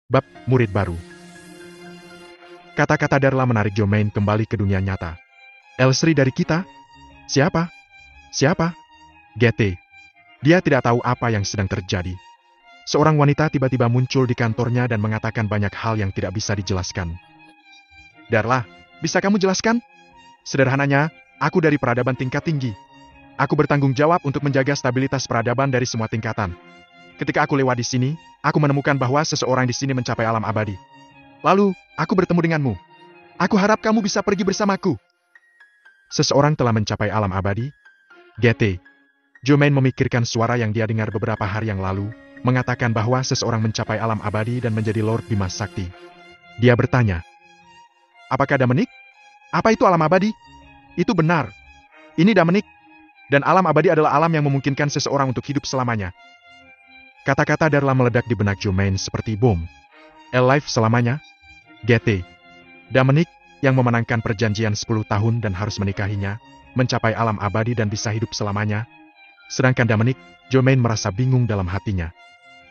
Bab Murid Baru. Kata-kata Darla menarik Jomain kembali ke dunia nyata. Elsri dari kita? Siapa? Siapa? GT. Dia tidak tahu apa yang sedang terjadi. Seorang wanita tiba-tiba muncul di kantornya dan mengatakan banyak hal yang tidak bisa dijelaskan. Darla, bisa kamu jelaskan? Sederhananya, aku dari peradaban tingkat tinggi. Aku bertanggung jawab untuk menjaga stabilitas peradaban dari semua tingkatan. Ketika aku lewat di sini, aku menemukan bahwa seseorang di sini mencapai alam abadi. Lalu, aku bertemu denganmu. Aku harap kamu bisa pergi bersamaku. Seseorang telah mencapai alam abadi? GT. Jomain memikirkan suara yang dia dengar beberapa hari yang lalu, mengatakan bahwa seseorang mencapai alam abadi dan menjadi Lord Bima Sakti. Dia bertanya, apakah Damenik? Apa itu alam abadi? Itu benar. Ini Damenik. Dan alam abadi adalah alam yang memungkinkan seseorang untuk hidup selamanya. Kata-kata Darla meledak di benak Jomain seperti bom. Alive selamanya? GT. Damenik, yang memenangkan perjanjian 10 tahun dan harus menikahinya, mencapai alam abadi dan bisa hidup selamanya. Sedangkan Damenik, Jomain merasa bingung dalam hatinya.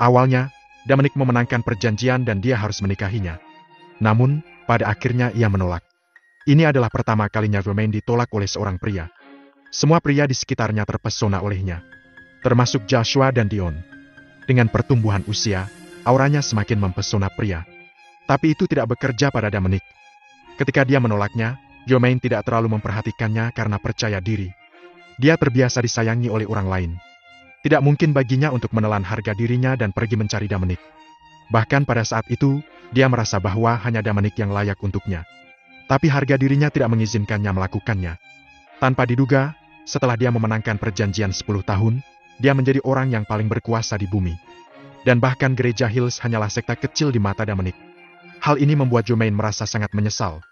Awalnya, Damenik memenangkan perjanjian dan dia harus menikahinya. Namun, pada akhirnya ia menolak. Ini adalah pertama kalinya Jomain ditolak oleh seorang pria. Semua pria di sekitarnya terpesona olehnya, termasuk Joshua dan Dion. Dengan pertumbuhan usia, auranya semakin mempesona pria. Tapi itu tidak bekerja pada Damenik. Ketika dia menolaknya, Jomain tidak terlalu memperhatikannya karena percaya diri. Dia terbiasa disayangi oleh orang lain. Tidak mungkin baginya untuk menelan harga dirinya dan pergi mencari Damenik. Bahkan pada saat itu, dia merasa bahwa hanya Damenik yang layak untuknya. Tapi harga dirinya tidak mengizinkannya melakukannya. Tanpa diduga, setelah dia memenangkan perjanjian 10 tahun, dia menjadi orang yang paling berkuasa di bumi. Dan bahkan gereja Hills hanyalah sekte kecil di mata Damenik. Hal ini membuat Jomain merasa sangat menyesal.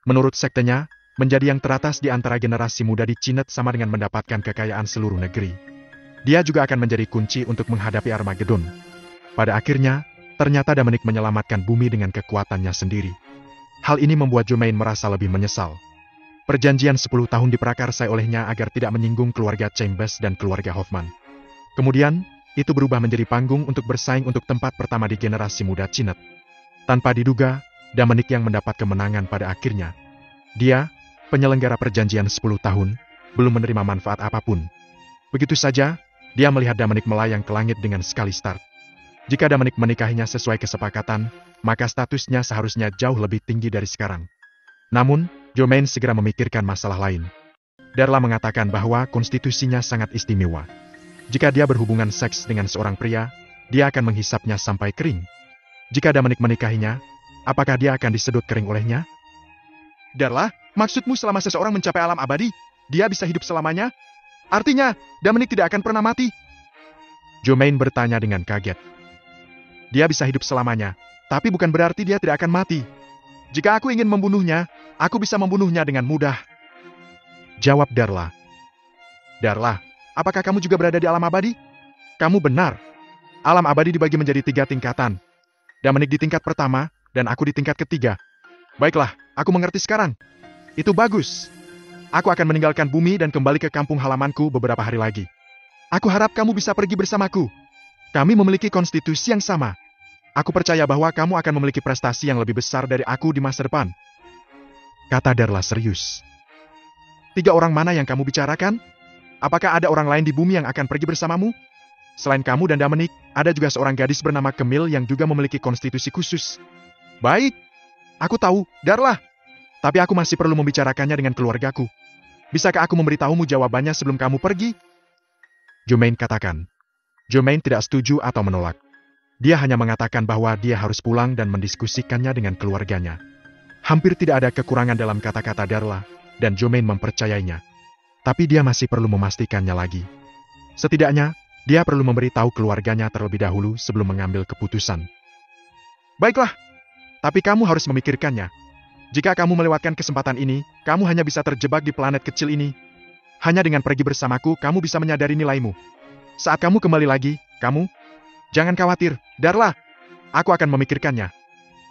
Menurut sektenya, menjadi yang teratas di antara generasi muda di Cinet sama dengan mendapatkan kekayaan seluruh negeri. Dia juga akan menjadi kunci untuk menghadapi Armageddon. Pada akhirnya, ternyata Damenik menyelamatkan bumi dengan kekuatannya sendiri. Hal ini membuat Jomain merasa lebih menyesal. Perjanjian 10 tahun diprakarsai olehnya agar tidak menyinggung keluarga Chambers dan keluarga Hoffman. Kemudian, itu berubah menjadi panggung untuk bersaing untuk tempat pertama di generasi muda Cinet. Tanpa diduga, Damenik yang mendapat kemenangan pada akhirnya. Dia, penyelenggara perjanjian 10 tahun, belum menerima manfaat apapun. Begitu saja, dia melihat Damenik melayang ke langit dengan sekali start. Jika Damenik menikahinya sesuai kesepakatan, maka statusnya seharusnya jauh lebih tinggi dari sekarang. Namun, Jomain segera memikirkan masalah lain. Darla mengatakan bahwa konstitusinya sangat istimewa. Jika dia berhubungan seks dengan seorang pria, dia akan menghisapnya sampai kering. Jika Damenik menikahinya, apakah dia akan disedot kering olehnya? Darla, maksudmu selama seseorang mencapai alam abadi, dia bisa hidup selamanya? Artinya, Damenik tidak akan pernah mati? Jomain bertanya dengan kaget. Dia bisa hidup selamanya, tapi bukan berarti dia tidak akan mati. Jika aku ingin membunuhnya, aku bisa membunuhnya dengan mudah. Jawab Darla. Darla, apakah kamu juga berada di alam abadi? Kamu benar. Alam abadi dibagi menjadi 3 tingkatan. Damenik di tingkat pertama, dan aku di tingkat ketiga. Baiklah, aku mengerti sekarang. Itu bagus. Aku akan meninggalkan bumi dan kembali ke kampung halamanku beberapa hari lagi. Aku harap kamu bisa pergi bersamaku. Kami memiliki konstitusi yang sama. Aku percaya bahwa kamu akan memiliki prestasi yang lebih besar dari aku di masa depan. Kata Darla serius. 3 orang mana yang kamu bicarakan? Apakah ada orang lain di bumi yang akan pergi bersamamu? Selain kamu dan Damenik, ada juga seorang gadis bernama Camille yang juga memiliki konstitusi khusus. Baik, aku tahu, Darla. Tapi aku masih perlu membicarakannya dengan keluargaku. Bisakah aku memberitahumu jawabannya sebelum kamu pergi? Jomain katakan. Jomain tidak setuju atau menolak. Dia hanya mengatakan bahwa dia harus pulang dan mendiskusikannya dengan keluarganya. Hampir tidak ada kekurangan dalam kata-kata Darla, dan Jomain mempercayainya. Tapi dia masih perlu memastikannya lagi. Setidaknya, dia perlu memberitahu keluarganya terlebih dahulu sebelum mengambil keputusan. Baiklah, tapi kamu harus memikirkannya. Jika kamu melewatkan kesempatan ini, kamu hanya bisa terjebak di planet kecil ini. Hanya dengan pergi bersamaku, kamu bisa menyadari nilaimu. Saat kamu kembali lagi, kamu... Jangan khawatir, Darla. Aku akan memikirkannya.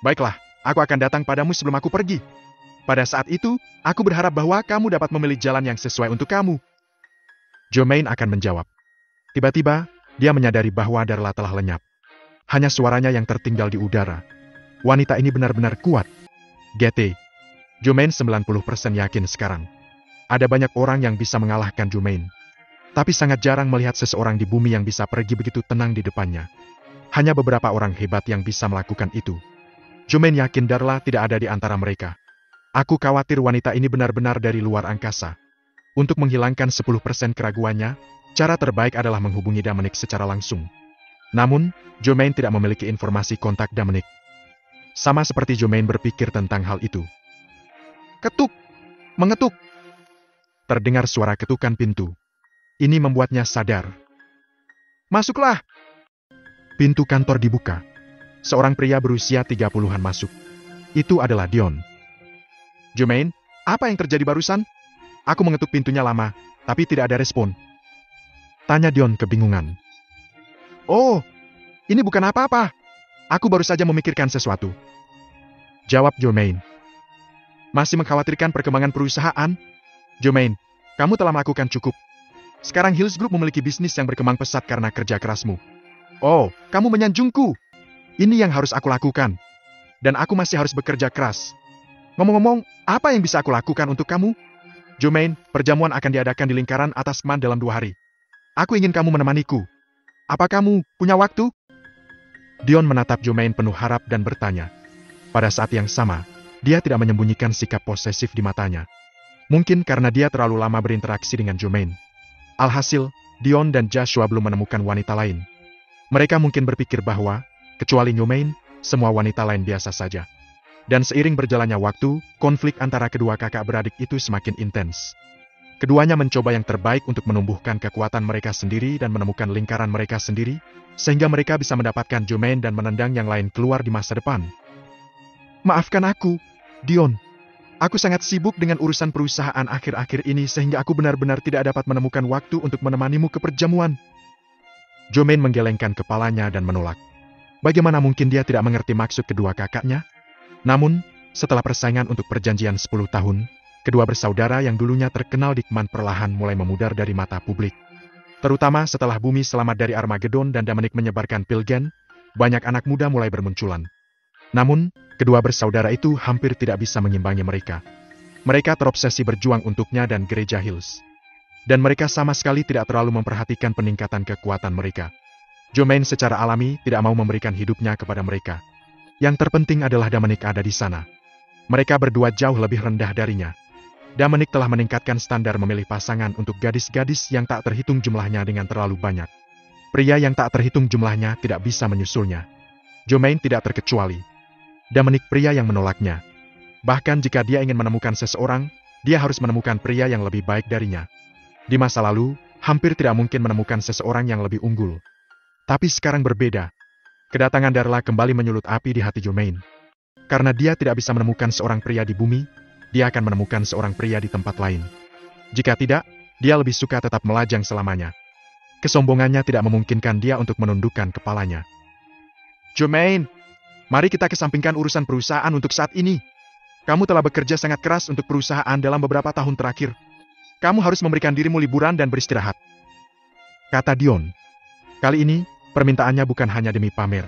Baiklah, aku akan datang padamu sebelum aku pergi. Pada saat itu, aku berharap bahwa kamu dapat memilih jalan yang sesuai untuk kamu. Jomain akan menjawab. Tiba-tiba, dia menyadari bahwa Darla telah lenyap. Hanya suaranya yang tertinggal di udara. Wanita ini benar-benar kuat. GT. Jumain 90% yakin sekarang. Ada banyak orang yang bisa mengalahkan Jumain. Tapi sangat jarang melihat seseorang di bumi yang bisa pergi begitu tenang di depannya. Hanya beberapa orang hebat yang bisa melakukan itu. Jumain yakin Darla tidak ada di antara mereka. Aku khawatir wanita ini benar-benar dari luar angkasa. Untuk menghilangkan 10% keraguannya, cara terbaik adalah menghubungi Dominic secara langsung. Namun, Jumain tidak memiliki informasi kontak Dominic. Sama seperti Jumain berpikir tentang hal itu. Ketuk! Mengetuk! Terdengar suara ketukan pintu. Ini membuatnya sadar. Masuklah! Pintu kantor dibuka. Seorang pria berusia 30-an masuk. Itu adalah Dion. Jumain, apa yang terjadi barusan? Aku mengetuk pintunya lama, tapi tidak ada respon. Tanya Dion kebingungan. Oh, ini bukan apa-apa. Aku baru saja memikirkan sesuatu. Jawab Jumain. Masih mengkhawatirkan perkembangan perusahaan? Jumain, kamu telah melakukan cukup. Sekarang Hills Group memiliki bisnis yang berkembang pesat karena kerja kerasmu. Oh, kamu menyanjungku. Ini yang harus aku lakukan. Dan aku masih harus bekerja keras. Ngomong-ngomong, apa yang bisa aku lakukan untuk kamu? Jumain, perjamuan akan diadakan di lingkaran atas Kman dalam 2 hari. Aku ingin kamu menemaniku. Apa kamu punya waktu? Dion menatap Jumain penuh harap dan bertanya. Pada saat yang sama, dia tidak menyembunyikan sikap posesif di matanya. Mungkin karena dia terlalu lama berinteraksi dengan Jumain. Alhasil, Dion dan Joshua belum menemukan wanita lain. Mereka mungkin berpikir bahwa, kecuali Jumain, semua wanita lain biasa saja. Dan seiring berjalannya waktu, konflik antara kedua kakak beradik itu semakin intens. Keduanya mencoba yang terbaik untuk menumbuhkan kekuatan mereka sendiri dan menemukan lingkaran mereka sendiri, sehingga mereka bisa mendapatkan Jumain dan menendang yang lain keluar di masa depan. Maafkan aku, Dion. Aku sangat sibuk dengan urusan perusahaan akhir-akhir ini sehingga aku benar-benar tidak dapat menemukan waktu untuk menemanimu ke perjamuan. Jumain menggelengkan kepalanya dan menolak. Bagaimana mungkin dia tidak mengerti maksud kedua kakaknya? Namun, setelah persaingan untuk perjanjian 10 tahun, kedua bersaudara yang dulunya terkenal di Kman perlahan mulai memudar dari mata publik. Terutama setelah bumi selamat dari Armageddon dan Dominic menyebarkan Pilgen, banyak anak muda mulai bermunculan. Namun, kedua bersaudara itu hampir tidak bisa mengimbangi mereka. Mereka terobsesi berjuang untuknya dan Gereja Hills. Dan mereka sama sekali tidak terlalu memperhatikan peningkatan kekuatan mereka. Jumain secara alami tidak mau memberikan hidupnya kepada mereka. Yang terpenting adalah Dominic ada di sana. Mereka berdua jauh lebih rendah darinya. Dominic telah meningkatkan standar memilih pasangan untuk gadis-gadis yang tak terhitung jumlahnya dengan terlalu banyak. Pria yang tak terhitung jumlahnya tidak bisa menyusulnya. Jumain tidak terkecuali. Dominic pria yang menolaknya. Bahkan jika dia ingin menemukan seseorang, dia harus menemukan pria yang lebih baik darinya. Di masa lalu, hampir tidak mungkin menemukan seseorang yang lebih unggul. Tapi sekarang berbeda. Kedatangan Darla kembali menyulut api di hati Jumain. Karena dia tidak bisa menemukan seorang pria di bumi, dia akan menemukan seorang pria di tempat lain. Jika tidak, dia lebih suka tetap melajang selamanya. Kesombongannya tidak memungkinkan dia untuk menundukkan kepalanya. Jumain, mari kita kesampingkan urusan perusahaan untuk saat ini. Kamu telah bekerja sangat keras untuk perusahaan dalam beberapa tahun terakhir. Kamu harus memberikan dirimu liburan dan beristirahat. Kata Dion. Kali ini, permintaannya bukan hanya demi pamer.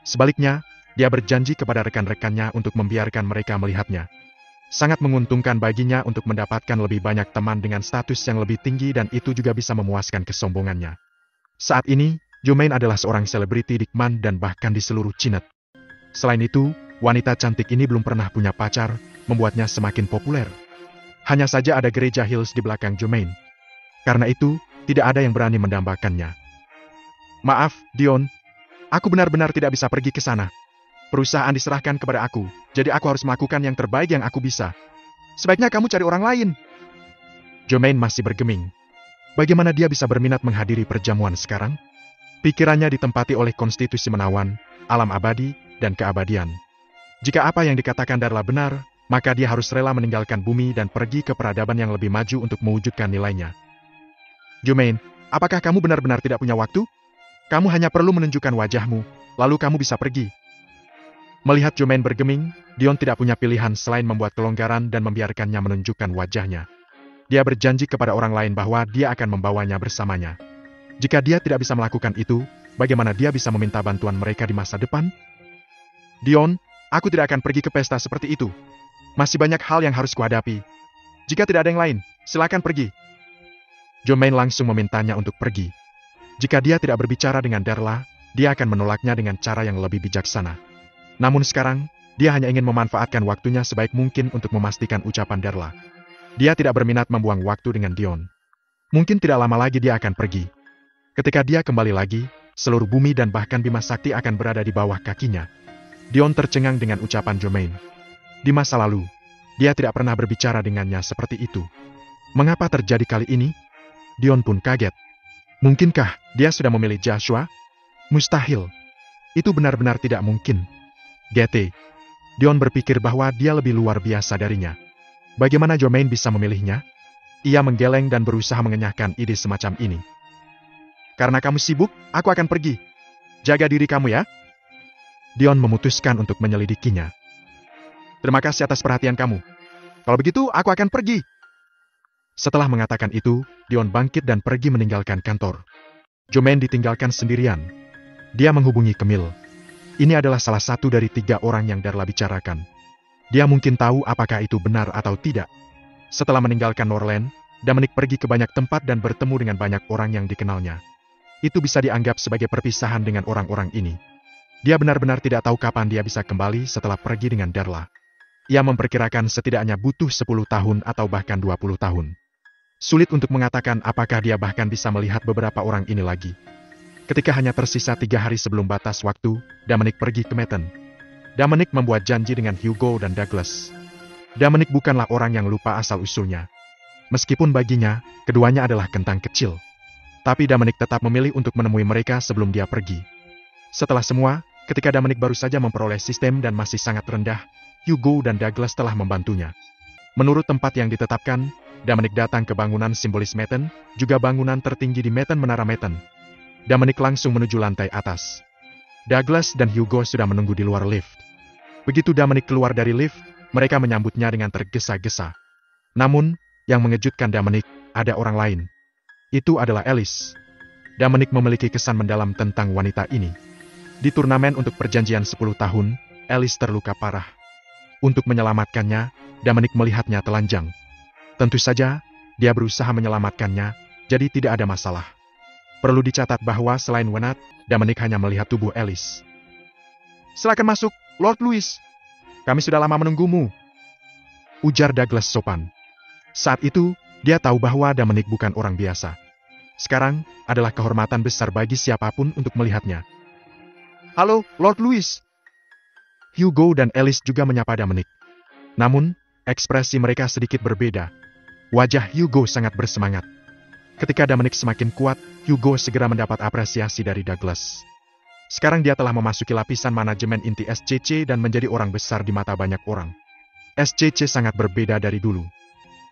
Sebaliknya, dia berjanji kepada rekan-rekannya untuk membiarkan mereka melihatnya. Sangat menguntungkan baginya untuk mendapatkan lebih banyak teman dengan status yang lebih tinggi dan itu juga bisa memuaskan kesombongannya. Saat ini, Jumain adalah seorang selebriti di Kman dan bahkan di seluruh Cinet. Selain itu, wanita cantik ini belum pernah punya pacar, membuatnya semakin populer. Hanya saja ada Gereja Hills di belakang Jumain. Karena itu, tidak ada yang berani mendambakannya. Maaf, Dion. Aku benar-benar tidak bisa pergi ke sana. Perusahaan diserahkan kepada aku, jadi aku harus melakukan yang terbaik yang aku bisa. Sebaiknya kamu cari orang lain. Jumain masih bergeming. Bagaimana dia bisa berminat menghadiri perjamuan sekarang? Pikirannya ditempati oleh konstitusi menawan, alam abadi, dan keabadian. Jika apa yang dikatakan Darla benar, maka dia harus rela meninggalkan bumi dan pergi ke peradaban yang lebih maju untuk mewujudkan nilainya. Jumain, apakah kamu benar-benar tidak punya waktu? Kamu hanya perlu menunjukkan wajahmu, lalu kamu bisa pergi. Melihat Jumain bergeming, Dion tidak punya pilihan selain membuat kelonggaran dan membiarkannya menunjukkan wajahnya. Dia berjanji kepada orang lain bahwa dia akan membawanya bersamanya. Jika dia tidak bisa melakukan itu, bagaimana dia bisa meminta bantuan mereka di masa depan? Dion, Aku tidak akan pergi ke pesta seperti itu. Masih banyak hal yang harus kuhadapi. Jika tidak ada yang lain, silakan pergi. Jomain langsung memintanya untuk pergi. Jika dia tidak berbicara dengan Darla, dia akan menolaknya dengan cara yang lebih bijaksana. Namun sekarang, dia hanya ingin memanfaatkan waktunya sebaik mungkin untuk memastikan ucapan Darla. Dia tidak berminat membuang waktu dengan Dion. Mungkin tidak lama lagi dia akan pergi. Ketika dia kembali lagi, seluruh bumi dan bahkan Bima Sakti akan berada di bawah kakinya. Dion tercengang dengan ucapan Jomain. Di masa lalu, dia tidak pernah berbicara dengannya seperti itu. Mengapa terjadi kali ini? Dion pun kaget. Mungkinkah dia sudah memilih Joshua? Mustahil. Itu benar-benar tidak mungkin. GT. Dion berpikir bahwa dia lebih luar biasa darinya. Bagaimana Jomain bisa memilihnya? Ia menggeleng dan berusaha mengenyahkan ide semacam ini. Karena kamu sibuk, aku akan pergi. Jaga diri kamu ya. Dion memutuskan untuk menyelidikinya. Terima kasih atas perhatian kamu. Kalau begitu, aku akan pergi. Setelah mengatakan itu, Dion bangkit dan pergi meninggalkan kantor. Jomain ditinggalkan sendirian. Dia menghubungi Camille. Ini adalah salah satu dari 3 orang yang Darla bicarakan. Dia mungkin tahu apakah itu benar atau tidak. Setelah meninggalkan Norland, Dominic pergi ke banyak tempat dan bertemu dengan banyak orang yang dikenalnya. Itu bisa dianggap sebagai perpisahan dengan orang-orang ini. Dia benar-benar tidak tahu kapan dia bisa kembali setelah pergi dengan Darla. Ia memperkirakan setidaknya butuh 10 tahun atau bahkan 20 tahun. Sulit untuk mengatakan apakah dia bahkan bisa melihat beberapa orang ini lagi. Ketika hanya tersisa 3 hari sebelum batas waktu, Dominic pergi ke Metten. Dominic membuat janji dengan Hugo dan Douglas. Dominic bukanlah orang yang lupa asal-usulnya. Meskipun baginya, keduanya adalah kentang kecil. Tapi Dominic tetap memilih untuk menemui mereka sebelum dia pergi. Setelah semua, ketika Dominic baru saja memperoleh sistem dan masih sangat rendah, Hugo dan Douglas telah membantunya. Menurut tempat yang ditetapkan, Dominic datang ke bangunan simbolis Metten, juga bangunan tertinggi di Metten, Menara Metten. Dominic langsung menuju lantai atas. Douglas dan Hugo sudah menunggu di luar lift. Begitu Dominic keluar dari lift, mereka menyambutnya dengan tergesa-gesa. Namun, yang mengejutkan Dominic, ada orang lain. Itu adalah Alice. Dominic memiliki kesan mendalam tentang wanita ini. Di turnamen untuk perjanjian 10 tahun, Alice terluka parah. Untuk menyelamatkannya, Dominic melihatnya telanjang. Tentu saja, dia berusaha menyelamatkannya, jadi tidak ada masalah. Perlu dicatat bahwa selain Wenat, Dominic hanya melihat tubuh Alice. Silakan masuk, Lord Louis. Kami sudah lama menunggumu. Ujar Douglas sopan. Saat itu, dia tahu bahwa Dominic bukan orang biasa. Sekarang, adalah kehormatan besar bagi siapapun untuk melihatnya. Halo, Lord Louis. Hugo dan Alice juga menyapa Dominic. Namun, ekspresi mereka sedikit berbeda. Wajah Hugo sangat bersemangat. Ketika Dominic semakin kuat, Hugo segera mendapat apresiasi dari Douglas. Sekarang dia telah memasuki lapisan manajemen inti SCC dan menjadi orang besar di mata banyak orang. SCC sangat berbeda dari dulu.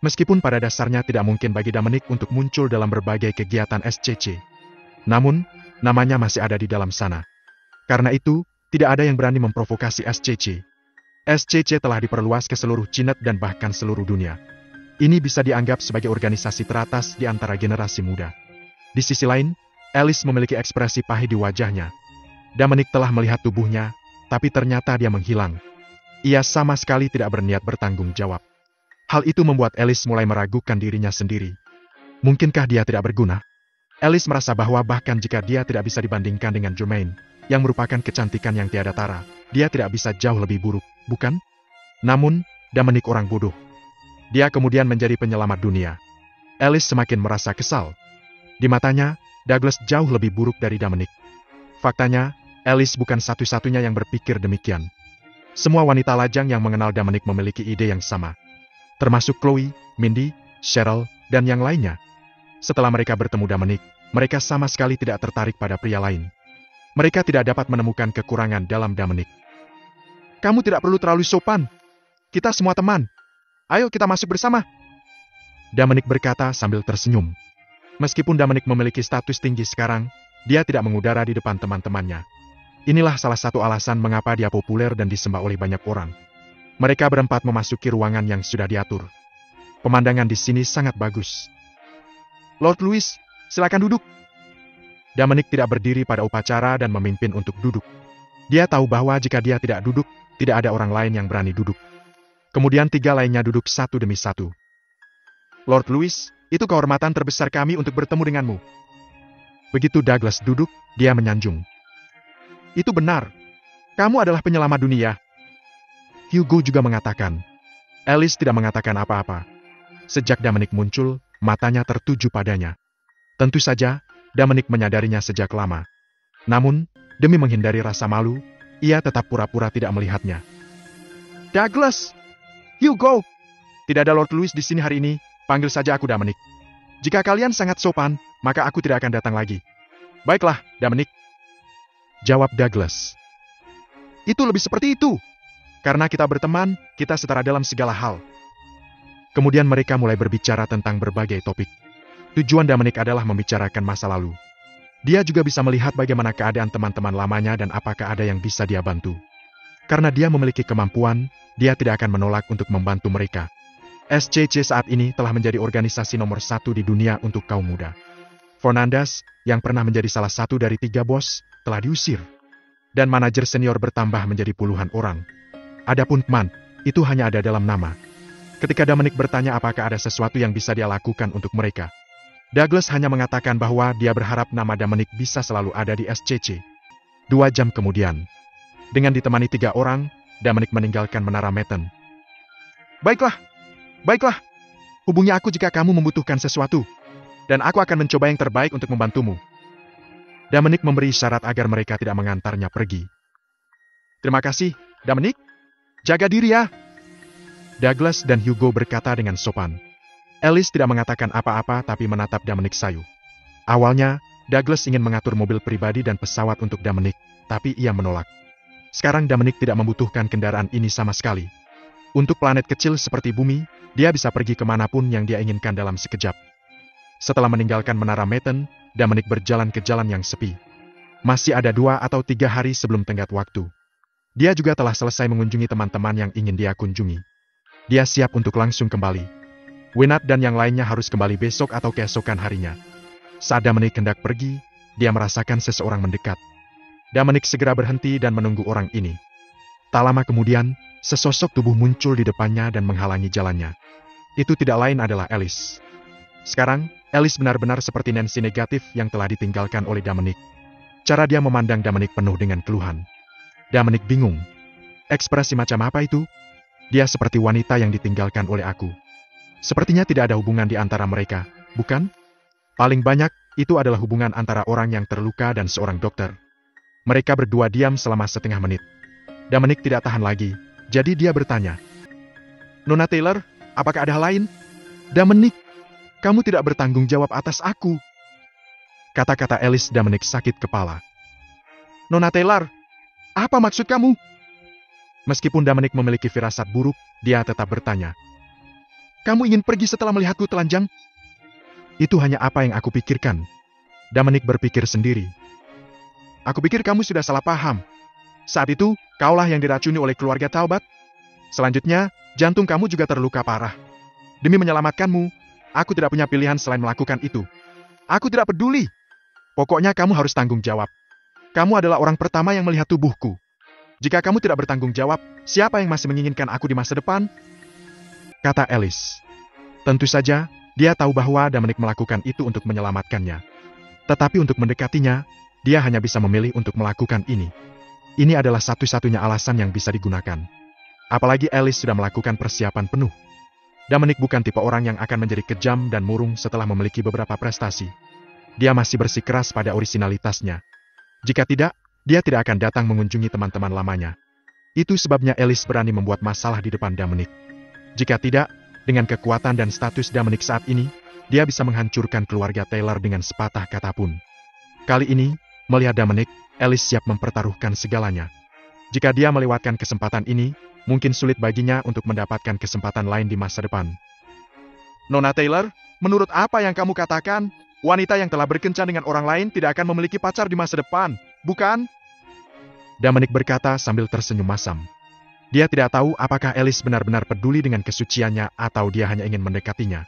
Meskipun pada dasarnya tidak mungkin bagi Dominic untuk muncul dalam berbagai kegiatan SCC. Namun, namanya masih ada di dalam sana. Karena itu, tidak ada yang berani memprovokasi SCC. SCC telah diperluas ke seluruh Cinet dan bahkan seluruh dunia. Ini bisa dianggap sebagai organisasi teratas di antara generasi muda. Di sisi lain, Alice memiliki ekspresi pahit di wajahnya. Dominic telah melihat tubuhnya, tapi ternyata dia menghilang. Ia sama sekali tidak berniat bertanggung jawab. Hal itu membuat Alice mulai meragukan dirinya sendiri. Mungkinkah dia tidak berguna? Alice merasa bahwa bahkan jika dia tidak bisa dibandingkan dengan Jomain, yang merupakan kecantikan yang tiada tara, dia tidak bisa jauh lebih buruk, bukan? Namun, Dominic orang bodoh. Dia kemudian menjadi penyelamat dunia. Alice semakin merasa kesal. Di matanya, Douglas jauh lebih buruk dari Dominic. Faktanya, Alice bukan satu-satunya yang berpikir demikian. Semua wanita lajang yang mengenal Dominic memiliki ide yang sama. Termasuk Chloe, Mindy, Cheryl, dan yang lainnya. Setelah mereka bertemu Dominic, mereka sama sekali tidak tertarik pada pria lain. Mereka tidak dapat menemukan kekurangan dalam Dominic. Kamu tidak perlu terlalu sopan. Kita semua teman. Ayo kita masuk bersama. Dominic berkata sambil tersenyum. Meskipun Dominic memiliki status tinggi sekarang, dia tidak mengudara di depan teman-temannya. Inilah salah satu alasan mengapa dia populer dan disembah oleh banyak orang. Mereka berempat memasuki ruangan yang sudah diatur. Pemandangan di sini sangat bagus. Lord Louis, silakan duduk. Dominic tidak berdiri pada upacara dan memimpin untuk duduk. Dia tahu bahwa jika dia tidak duduk, tidak ada orang lain yang berani duduk. Kemudian 3 lainnya duduk satu demi satu. Lord Louis, itu kehormatan terbesar kami untuk bertemu denganmu. Begitu Douglas duduk, dia menyanjung. Itu benar. Kamu adalah penyelamat dunia. Hugo juga mengatakan. Alice tidak mengatakan apa-apa. Sejak Dominic muncul, matanya tertuju padanya. Tentu saja, Dominic menyadarinya sejak lama. Namun, demi menghindari rasa malu, ia tetap pura-pura tidak melihatnya. Douglas! Hugo! Tidak ada Lord Louis di sini hari ini, panggil saja aku Dominic. Jika kalian sangat sopan, maka aku tidak akan datang lagi. Baiklah, Dominic. Jawab Douglas. Itu lebih seperti itu. Karena kita berteman, kita setara dalam segala hal. Kemudian mereka mulai berbicara tentang berbagai topik. Tujuan Dominic adalah membicarakan masa lalu. Dia juga bisa melihat bagaimana keadaan teman-teman lamanya dan apakah ada yang bisa dia bantu. Karena dia memiliki kemampuan, dia tidak akan menolak untuk membantu mereka. SCC saat ini telah menjadi organisasi nomor 1 di dunia untuk kaum muda. Fernandez, yang pernah menjadi salah satu dari 3 bos, telah diusir. Dan manajer senior bertambah menjadi puluhan orang. Adapun teman, itu hanya ada dalam nama. Ketika Dominic bertanya apakah ada sesuatu yang bisa dia lakukan untuk mereka, Douglas hanya mengatakan bahwa dia berharap nama Dominic bisa selalu ada di SCC. 2 jam kemudian, dengan ditemani 3 orang, Dominic meninggalkan Menara Metten. Baiklah, baiklah. Hubungi aku jika kamu membutuhkan sesuatu. Dan aku akan mencoba yang terbaik untuk membantumu. Dominic memberi syarat agar mereka tidak mengantarnya pergi. Terima kasih, Dominic. Jaga diri ya. Douglas dan Hugo berkata dengan sopan. Alice tidak mengatakan apa-apa tapi menatap Dominic sayu. Awalnya, Douglas ingin mengatur mobil pribadi dan pesawat untuk Dominic, tapi ia menolak. Sekarang Dominic tidak membutuhkan kendaraan ini sama sekali. Untuk planet kecil seperti bumi, dia bisa pergi kemanapun yang dia inginkan dalam sekejap. Setelah meninggalkan Menara Metten, Dominic berjalan ke jalan yang sepi. Masih ada 2 atau 3 hari sebelum tenggat waktu. Dia juga telah selesai mengunjungi teman-teman yang ingin dia kunjungi. Dia siap untuk langsung kembali. Winat dan yang lainnya harus kembali besok atau keesokan harinya. Saat Dominic hendak pergi, dia merasakan seseorang mendekat. Dominic segera berhenti dan menunggu orang ini. Tak lama kemudian, sesosok tubuh muncul di depannya dan menghalangi jalannya. Itu tidak lain adalah Alice. Sekarang, Alice benar-benar seperti Nancy negatif yang telah ditinggalkan oleh Dominic. Cara dia memandang Dominic penuh dengan keluhan. Dominic bingung. Ekspresi macam apa itu? Dia seperti wanita yang ditinggalkan oleh aku. Sepertinya tidak ada hubungan di antara mereka, bukan? Paling banyak, itu adalah hubungan antara orang yang terluka dan seorang dokter. Mereka berdua diam selama setengah menit. Dominic tidak tahan lagi, jadi dia bertanya. Nona Taylor, apakah ada hal lain? Dominic, kamu tidak bertanggung jawab atas aku. Kata-kata Alice Dominic sakit kepala. Nona Taylor, apa maksud kamu? Meskipun Dominic memiliki firasat buruk, dia tetap bertanya. Kamu ingin pergi setelah melihatku telanjang? Itu hanya apa yang aku pikirkan. Dominic berpikir sendiri. Aku pikir kamu sudah salah paham. Saat itu, kaulah yang diracuni oleh keluarga Talbot. Selanjutnya, jantung kamu juga terluka parah. Demi menyelamatkanmu, aku tidak punya pilihan selain melakukan itu. Aku tidak peduli. Pokoknya kamu harus tanggung jawab. Kamu adalah orang pertama yang melihat tubuhku. Jika kamu tidak bertanggung jawab, siapa yang masih menginginkan aku di masa depan? Kata Alice. Tentu saja, dia tahu bahwa Dominic melakukan itu untuk menyelamatkannya. Tetapi untuk mendekatinya, dia hanya bisa memilih untuk melakukan ini. Ini adalah satu-satunya alasan yang bisa digunakan. Apalagi Alice sudah melakukan persiapan penuh. Dominic bukan tipe orang yang akan menjadi kejam dan murung setelah memiliki beberapa prestasi. Dia masih bersikeras pada orisinalitasnya. Jika tidak, dia tidak akan datang mengunjungi teman-teman lamanya. Itu sebabnya Alice berani membuat masalah di depan Dominic. Jika tidak, dengan kekuatan dan status Dominic saat ini, dia bisa menghancurkan keluarga Taylor dengan sepatah kata pun. Kali ini, melihat Dominic, Alice siap mempertaruhkan segalanya. Jika dia melewatkan kesempatan ini, mungkin sulit baginya untuk mendapatkan kesempatan lain di masa depan. Nona Taylor, menurut apa yang kamu katakan, wanita yang telah berkencan dengan orang lain tidak akan memiliki pacar di masa depan, bukan? Dominic berkata sambil tersenyum masam. Dia tidak tahu apakah Alice benar-benar peduli dengan kesuciannya atau dia hanya ingin mendekatinya.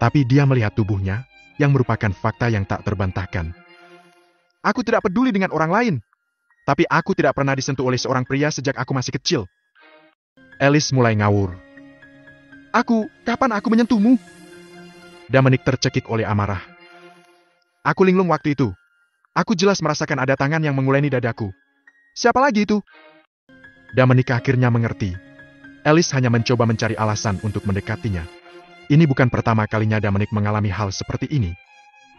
Tapi dia melihat tubuhnya, yang merupakan fakta yang tak terbantahkan. Aku tidak peduli dengan orang lain. Tapi aku tidak pernah disentuh oleh seorang pria sejak aku masih kecil. Alice mulai ngawur. Kapan aku menyentuhmu? Dominic tercekik oleh amarah. Aku linglung waktu itu. Aku jelas merasakan ada tangan yang menguleni dadaku. Siapa lagi itu? Dominic akhirnya mengerti. Alice hanya mencoba mencari alasan untuk mendekatinya. Ini bukan pertama kalinya Dominic mengalami hal seperti ini.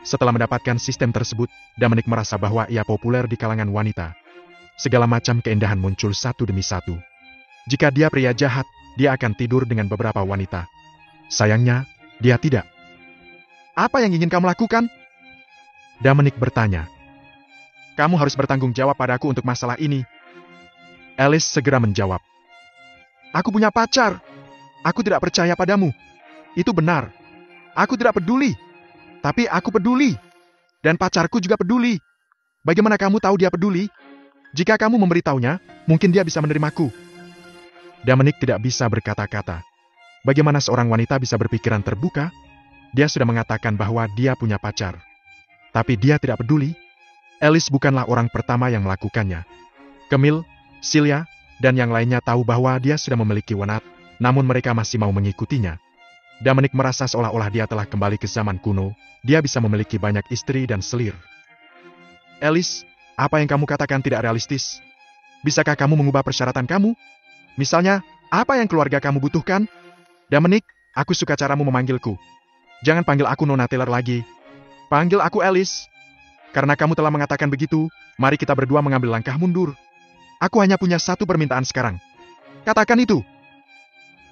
Setelah mendapatkan sistem tersebut, Dominic merasa bahwa ia populer di kalangan wanita. Segala macam keindahan muncul satu demi satu. Jika dia pria jahat, dia akan tidur dengan beberapa wanita. Sayangnya, dia tidak. Apa yang ingin kamu lakukan? Dominic bertanya. Kamu harus bertanggung jawab padaku untuk masalah ini. Alice segera menjawab. Aku punya pacar. Aku tidak percaya padamu. Itu benar. Aku tidak peduli. Tapi aku peduli. Dan pacarku juga peduli. Bagaimana kamu tahu dia peduli? Jika kamu memberitahunya, mungkin dia bisa menerimaku. Dominic tidak bisa berkata-kata. Bagaimana seorang wanita bisa berpikiran terbuka? Dia sudah mengatakan bahwa dia punya pacar. Tapi dia tidak peduli. Alice bukanlah orang pertama yang melakukannya. Camille, Celia, dan yang lainnya tahu bahwa dia sudah memiliki wanat, namun mereka masih mau mengikutinya. Dominic merasa seolah-olah dia telah kembali ke zaman kuno, dia bisa memiliki banyak istri dan selir. Alice, apa yang kamu katakan tidak realistis? Bisakah kamu mengubah persyaratan kamu? Misalnya, apa yang keluarga kamu butuhkan? Dominic, aku suka caramu memanggilku. Jangan panggil aku Nona Taylor lagi. Panggil aku Alice. Karena kamu telah mengatakan begitu, mari kita berdua mengambil langkah mundur. Aku hanya punya satu permintaan sekarang. Katakan itu.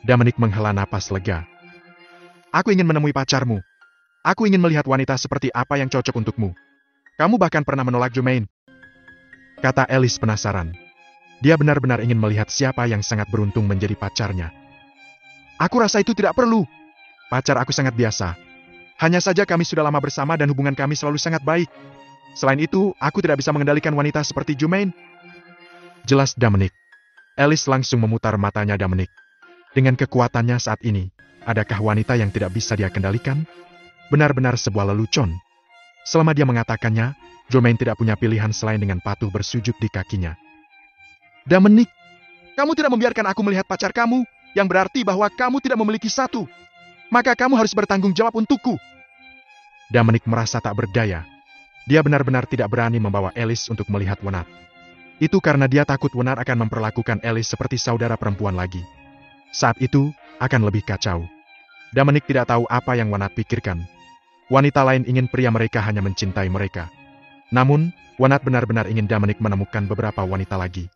Dominic menghela napas lega. Aku ingin menemui pacarmu. Aku ingin melihat wanita seperti apa yang cocok untukmu. Kamu bahkan pernah menolak Jumaine. Kata Alice penasaran. Dia benar-benar ingin melihat siapa yang sangat beruntung menjadi pacarnya. Aku rasa itu tidak perlu. Pacar aku sangat biasa. Hanya saja kami sudah lama bersama dan hubungan kami selalu sangat baik. Selain itu, aku tidak bisa mengendalikan wanita seperti Jumaine. Jelas Dominic. Alice langsung memutar matanya Dominic. Dengan kekuatannya saat ini, adakah wanita yang tidak bisa dia kendalikan? Benar-benar sebuah lelucon. Selama dia mengatakannya, Jumaine tidak punya pilihan selain dengan patuh bersujud di kakinya. Dominic, kamu tidak membiarkan aku melihat pacar kamu, yang berarti bahwa kamu tidak memiliki satu. Maka kamu harus bertanggung jawab untukku. Dominic merasa tak berdaya. Dia benar-benar tidak berani membawa Alice untuk melihat Wenat. Itu karena dia takut Wenat akan memperlakukan Alice seperti saudara perempuan lagi. Saat itu, akan lebih kacau. Dominic tidak tahu apa yang Wenat pikirkan. Wanita lain ingin pria mereka hanya mencintai mereka. Namun, Wenat benar-benar ingin Dominic menemukan beberapa wanita lagi.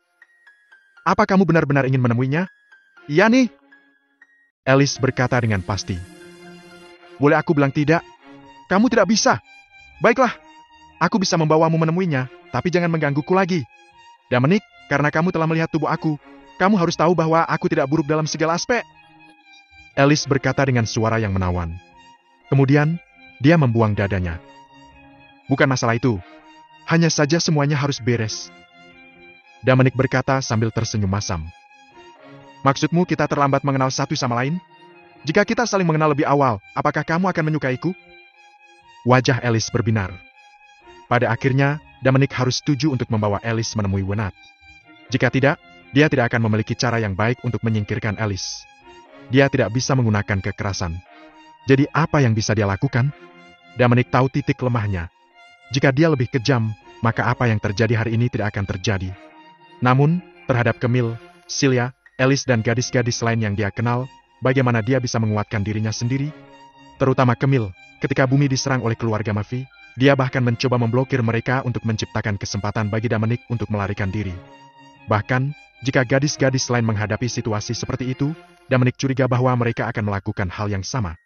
Apa kamu benar-benar ingin menemuinya? Iya nih. Alice berkata dengan pasti. Boleh aku bilang tidak? Kamu tidak bisa. Baiklah, aku bisa membawamu menemuinya, tapi jangan menggangguku lagi. Dominic, karena kamu telah melihat tubuh aku, kamu harus tahu bahwa aku tidak buruk dalam segala aspek. Alice berkata dengan suara yang menawan. Kemudian, dia membuang dadanya. Bukan masalah itu. Hanya saja semuanya harus beres. Dominic berkata sambil tersenyum masam. Maksudmu kita terlambat mengenal satu sama lain? Jika kita saling mengenal lebih awal, apakah kamu akan menyukaiku? Wajah Alice berbinar. Pada akhirnya, Dominic harus setuju untuk membawa Alice menemui Wenat. Jika tidak, dia tidak akan memiliki cara yang baik untuk menyingkirkan Alice. Dia tidak bisa menggunakan kekerasan. Jadi apa yang bisa dia lakukan? Dominic tahu titik lemahnya. Jika dia lebih kejam, maka apa yang terjadi hari ini tidak akan terjadi. Namun, terhadap Camille, Celia, Alice dan gadis-gadis lain yang dia kenal, bagaimana dia bisa menguatkan dirinya sendiri? Terutama Camille, ketika bumi diserang oleh keluarga Mafi, dia bahkan mencoba memblokir mereka untuk menciptakan kesempatan bagi Dominic untuk melarikan diri. Bahkan, jika gadis-gadis lain menghadapi situasi seperti itu, Dominic curiga bahwa mereka akan melakukan hal yang sama.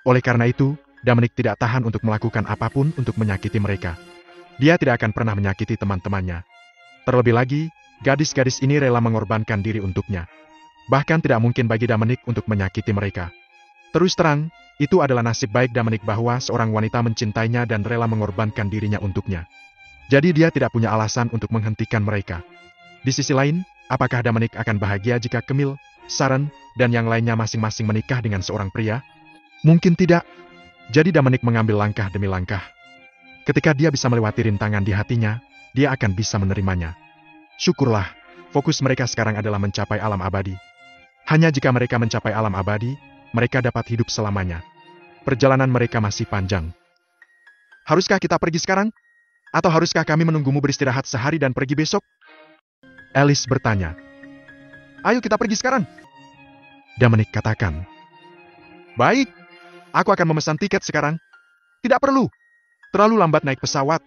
Oleh karena itu, Dominic tidak tahan untuk melakukan apapun untuk menyakiti mereka. Dia tidak akan pernah menyakiti teman-temannya. Terlebih lagi, gadis-gadis ini rela mengorbankan diri untuknya. Bahkan tidak mungkin bagi Dominic untuk menyakiti mereka. Terus terang, itu adalah nasib baik Dominic bahwa seorang wanita mencintainya dan rela mengorbankan dirinya untuknya. Jadi dia tidak punya alasan untuk menghentikan mereka. Di sisi lain, apakah Dominic akan bahagia jika Camille, Sharon, dan yang lainnya masing-masing menikah dengan seorang pria? Mungkin tidak. Jadi Dominic mengambil langkah demi langkah. Ketika dia bisa melewati rintangan di hatinya, dia akan bisa menerimanya. Syukurlah, fokus mereka sekarang adalah mencapai alam abadi. Hanya jika mereka mencapai alam abadi, mereka dapat hidup selamanya. Perjalanan mereka masih panjang. Haruskah kita pergi sekarang? Atau haruskah kami menunggumu beristirahat sehari dan pergi besok? Alice bertanya. Ayo kita pergi sekarang. Dominic katakan. Baik, aku akan memesan tiket sekarang. Tidak perlu. Terlalu lambat naik pesawat.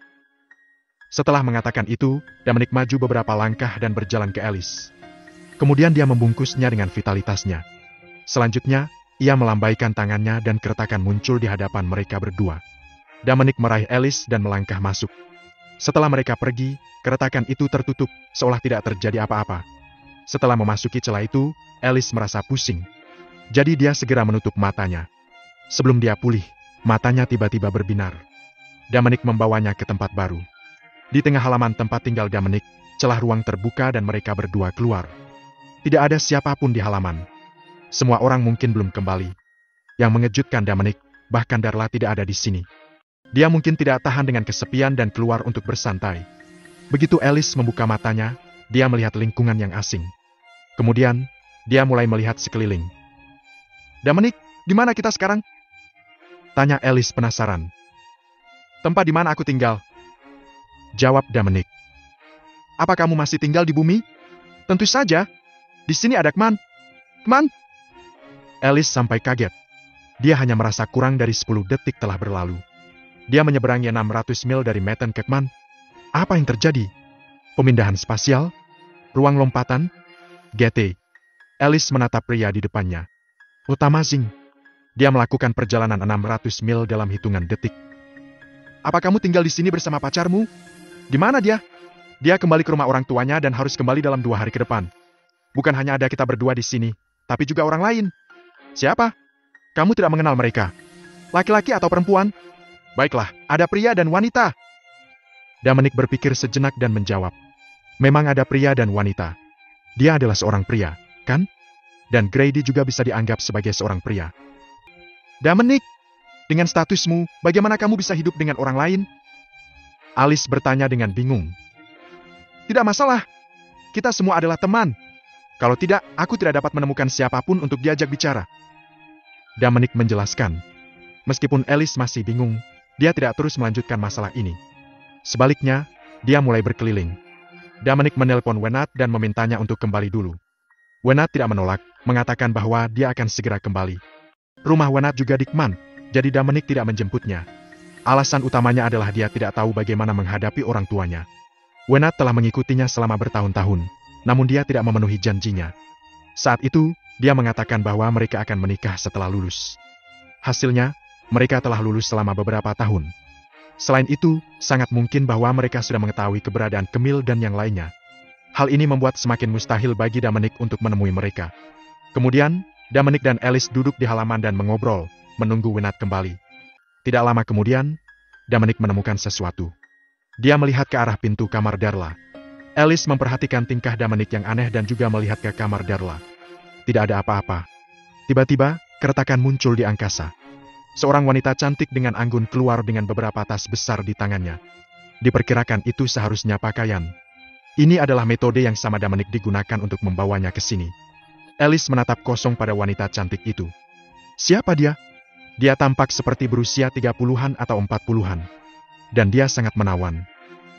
Setelah mengatakan itu, Dominic maju beberapa langkah dan berjalan ke Alice. Kemudian dia membungkusnya dengan vitalitasnya. Selanjutnya, ia melambaikan tangannya dan keretakan muncul di hadapan mereka berdua. Dominic meraih Alice dan melangkah masuk. Setelah mereka pergi, keretakan itu tertutup, seolah tidak terjadi apa-apa. Setelah memasuki celah itu, Alice merasa pusing. Jadi dia segera menutup matanya. Sebelum dia pulih, matanya tiba-tiba berbinar. Dominic membawanya ke tempat baru. Di tengah halaman tempat tinggal Dominic, celah ruang terbuka dan mereka berdua keluar. Tidak ada siapapun di halaman. Semua orang mungkin belum kembali. Yang mengejutkan Dominic, bahkan Darla tidak ada di sini. Dia mungkin tidak tahan dengan kesepian dan keluar untuk bersantai. Begitu Alice membuka matanya, dia melihat lingkungan yang asing. Kemudian, dia mulai melihat sekeliling. Dominic, di mana kita sekarang? Tanya Alice penasaran. Tempat di mana aku tinggal? Jawab Dominic. Apa kamu masih tinggal di bumi? Tentu saja. Di sini ada Kman. Kman? Alice sampai kaget. Dia hanya merasa kurang dari 10 detik telah berlalu. Dia menyeberangi 600 mil dari Metten ke Kman. Apa yang terjadi? Pemindahan spasial? Ruang lompatan? GT. Alice menatap pria di depannya. Utamazing. Dia melakukan perjalanan 600 mil dalam hitungan detik. Apa kamu tinggal di sini bersama pacarmu? Di mana dia? Dia kembali ke rumah orang tuanya dan harus kembali dalam 2 hari ke depan. Bukan hanya ada kita berdua di sini, tapi juga orang lain. Siapa? Kamu tidak mengenal mereka. Laki-laki atau perempuan? Baiklah, ada pria dan wanita. Dominic berpikir sejenak dan menjawab. Memang ada pria dan wanita. Dia adalah seorang pria, kan? Dan Grady juga bisa dianggap sebagai seorang pria. Dominic, dengan statusmu, bagaimana kamu bisa hidup dengan orang lain? Alice bertanya dengan bingung. Tidak masalah. Kita semua adalah teman. Kalau tidak, aku tidak dapat menemukan siapapun untuk diajak bicara. Dominic menjelaskan. Meskipun Alice masih bingung, dia tidak terus melanjutkan masalah ini. Sebaliknya, dia mulai berkeliling. Dominic menelpon Wenat dan memintanya untuk kembali dulu. Wenat tidak menolak, mengatakan bahwa dia akan segera kembali. Rumah Wenat juga di Kman, jadi Dominic tidak menjemputnya. Alasan utamanya adalah dia tidak tahu bagaimana menghadapi orang tuanya. Wenat telah mengikutinya selama bertahun-tahun, namun dia tidak memenuhi janjinya. Saat itu, dia mengatakan bahwa mereka akan menikah setelah lulus. Hasilnya, mereka telah lulus selama beberapa tahun. Selain itu, sangat mungkin bahwa mereka sudah mengetahui keberadaan Camille dan yang lainnya. Hal ini membuat semakin mustahil bagi Dominic untuk menemui mereka. Kemudian, Dominic dan Alice duduk di halaman dan mengobrol, menunggu Wenat kembali. Tidak lama kemudian, Dominic menemukan sesuatu. Dia melihat ke arah pintu kamar Darla. Alice memperhatikan tingkah Dominic yang aneh dan juga melihat ke kamar Darla. Tidak ada apa-apa. Tiba-tiba, keretakan muncul di angkasa. Seorang wanita cantik dengan anggun keluar dengan beberapa tas besar di tangannya. Diperkirakan itu seharusnya pakaian. Ini adalah metode yang sama Dominic digunakan untuk membawanya ke sini. Alice menatap kosong pada wanita cantik itu. Siapa dia? Dia tampak seperti berusia 30-an atau 40-an. Dan dia sangat menawan.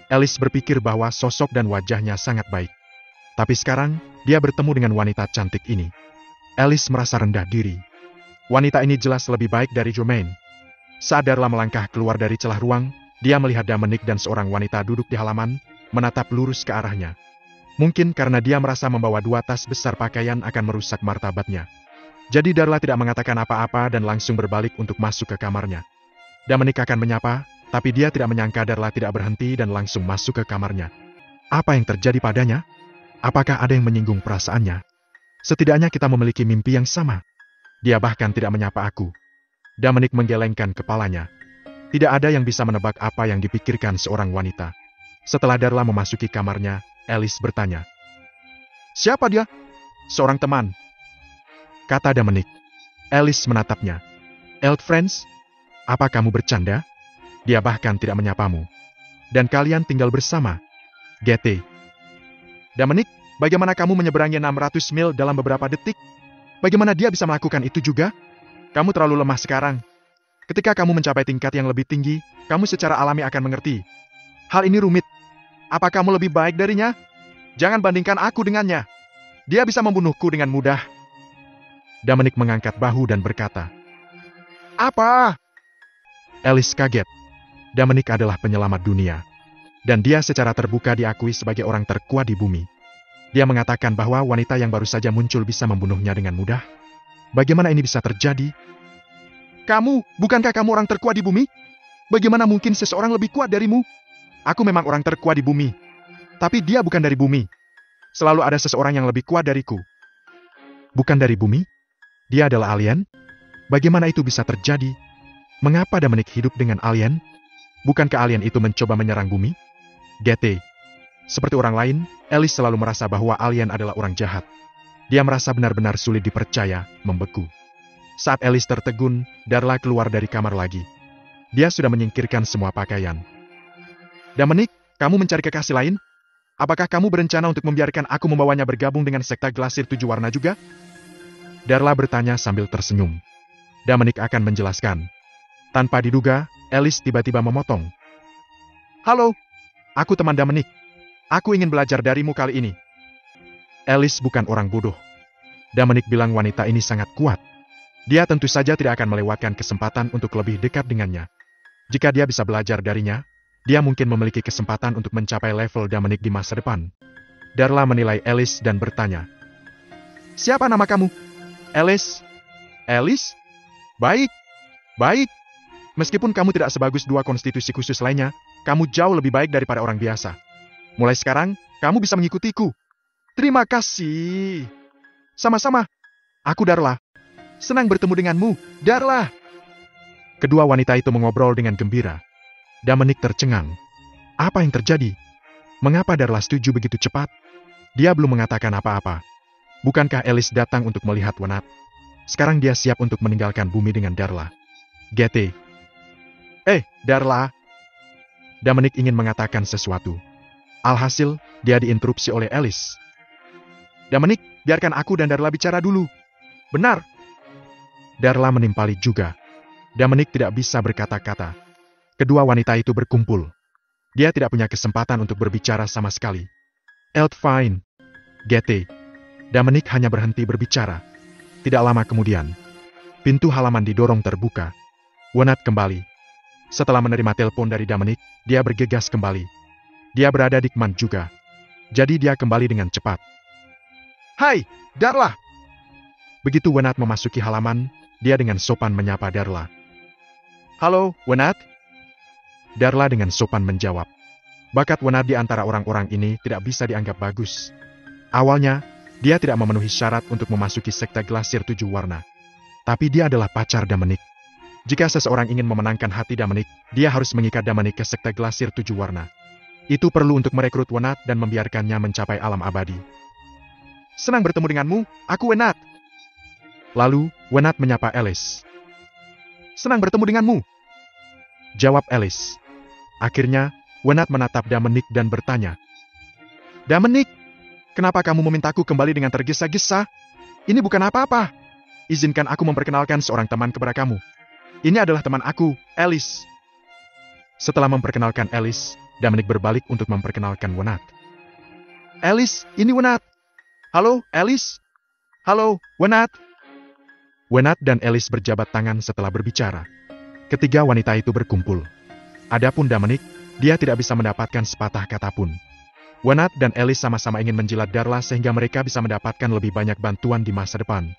Alice berpikir bahwa sosok dan wajahnya sangat baik. Tapi sekarang, dia bertemu dengan wanita cantik ini. Alice merasa rendah diri. Wanita ini jelas lebih baik dari Germaine. Saat Darla melangkah keluar dari celah ruang, dia melihat Dominic dan seorang wanita duduk di halaman, menatap lurus ke arahnya. Mungkin karena dia merasa membawa 2 tas besar pakaian akan merusak martabatnya. Jadi Darla tidak mengatakan apa-apa dan langsung berbalik untuk masuk ke kamarnya. Dominic akan menyapa, tapi dia tidak menyangka Darla tidak berhenti dan langsung masuk ke kamarnya. Apa yang terjadi padanya? Apakah ada yang menyinggung perasaannya? Setidaknya kita memiliki mimpi yang sama. Dia bahkan tidak menyapa aku. Dominic menggelengkan kepalanya. Tidak ada yang bisa menebak apa yang dipikirkan seorang wanita. Setelah Darla memasuki kamarnya, Alice bertanya. Siapa dia? Seorang teman. Kata Dominic. Alice menatapnya. Old friends? Apa kamu bercanda? Dia bahkan tidak menyapamu. Dan kalian tinggal bersama. GT. Dominic, bagaimana kamu menyeberangi 600 mil dalam beberapa detik? Bagaimana dia bisa melakukan itu juga? Kamu terlalu lemah sekarang. Ketika kamu mencapai tingkat yang lebih tinggi, kamu secara alami akan mengerti. Hal ini rumit. Apa kamu lebih baik darinya? Jangan bandingkan aku dengannya. Dia bisa membunuhku dengan mudah. Dominic mengangkat bahu dan berkata, "Apa?" Alice kaget. Dominic adalah penyelamat dunia. Dan dia secara terbuka diakui sebagai orang terkuat di bumi. Dia mengatakan bahwa wanita yang baru saja muncul bisa membunuhnya dengan mudah. Bagaimana ini bisa terjadi? Bukankah kamu orang terkuat di bumi? Bagaimana mungkin seseorang lebih kuat darimu? Aku memang orang terkuat di bumi. Tapi dia bukan dari bumi. Selalu ada seseorang yang lebih kuat dariku. Bukan dari bumi? Dia adalah alien? Bagaimana itu bisa terjadi? Mengapa Dominic hidup dengan alien? Bukankah alien itu mencoba menyerang bumi? GT. Seperti orang lain, Alice selalu merasa bahwa alien adalah orang jahat. Dia merasa benar-benar sulit dipercaya, membeku. Saat Alice tertegun, Darla keluar dari kamar lagi. Dia sudah menyingkirkan semua pakaian. Dominic, kamu mencari kekasih lain? Apakah kamu berencana untuk membiarkan aku membawanya bergabung dengan sekte Glasir 7 Warna juga? Darla bertanya sambil tersenyum. Dominic akan menjelaskan. Tanpa diduga, Alice tiba-tiba memotong. "Halo, aku teman Dominic. Aku ingin belajar darimu kali ini." Alice bukan orang bodoh. Dominic bilang wanita ini sangat kuat. Dia tentu saja tidak akan melewatkan kesempatan untuk lebih dekat dengannya. Jika dia bisa belajar darinya, dia mungkin memiliki kesempatan untuk mencapai level Dominic di masa depan. Darla menilai Alice dan bertanya, "Siapa nama kamu?" "Alice." "Alice? Baik. Baik. Meskipun kamu tidak sebagus 2 konstitusi khusus lainnya, kamu jauh lebih baik daripada orang biasa. Mulai sekarang, kamu bisa mengikutiku." "Terima kasih." "Sama-sama. Aku Darla. Senang bertemu denganmu, Darla." Kedua wanita itu mengobrol dengan gembira. Dominic tercengang. Apa yang terjadi? Mengapa Darla setuju begitu cepat? Dia belum mengatakan apa-apa. Bukankah Alice datang untuk melihat Wenat? Sekarang dia siap untuk meninggalkan bumi dengan Darla. GT. Darla. Dominic ingin mengatakan sesuatu. Alhasil, dia diinterupsi oleh Alice. "Dominic, biarkan aku dan Darla bicara dulu." "Benar." Darla menimpali juga. Dominic tidak bisa berkata-kata. Kedua wanita itu berkumpul. Dia tidak punya kesempatan untuk berbicara sama sekali. "Fine. GT." Dominic hanya berhenti berbicara. Tidak lama kemudian, pintu halaman didorong terbuka. Wenat kembali. Setelah menerima telepon dari Dominic, dia bergegas kembali. Dia berada di Kman juga. Jadi dia kembali dengan cepat. "Hai, Darla." Begitu Wenat memasuki halaman, dia dengan sopan menyapa Darla. "Halo, Wenat." Darla dengan sopan menjawab. Bakat Wenat di antara orang-orang ini tidak bisa dianggap bagus. Awalnya, dia tidak memenuhi syarat untuk memasuki sekte Glasir 7 Warna. Tapi dia adalah pacar Dominic. Jika seseorang ingin memenangkan hati Dominic, dia harus mengikat Dominic ke sekte Glasir 7 Warna. Itu perlu untuk merekrut Wenat dan membiarkannya mencapai alam abadi. "Senang bertemu denganmu, aku Wenat." Lalu, Wenat menyapa Alice. "Senang bertemu denganmu," jawab Alice. Akhirnya, Wenat menatap Dominic dan bertanya, "Dominic, kenapa kamu memintaku kembali dengan tergesa-gesa? Ini bukan apa-apa. Izinkan aku memperkenalkan seorang teman kepada kamu. Ini adalah teman aku, Alice." Setelah memperkenalkan Alice, Dominic berbalik untuk memperkenalkan Wenat. "Alice, ini Wenat." "Halo, Alice." "Halo, Wenat." Wenat dan Alice berjabat tangan setelah berbicara. Ketiga wanita itu berkumpul. Adapun Dominic, dia tidak bisa mendapatkan sepatah kata pun. Wenat dan Alice sama-sama ingin menjilat Darla sehingga mereka bisa mendapatkan lebih banyak bantuan di masa depan.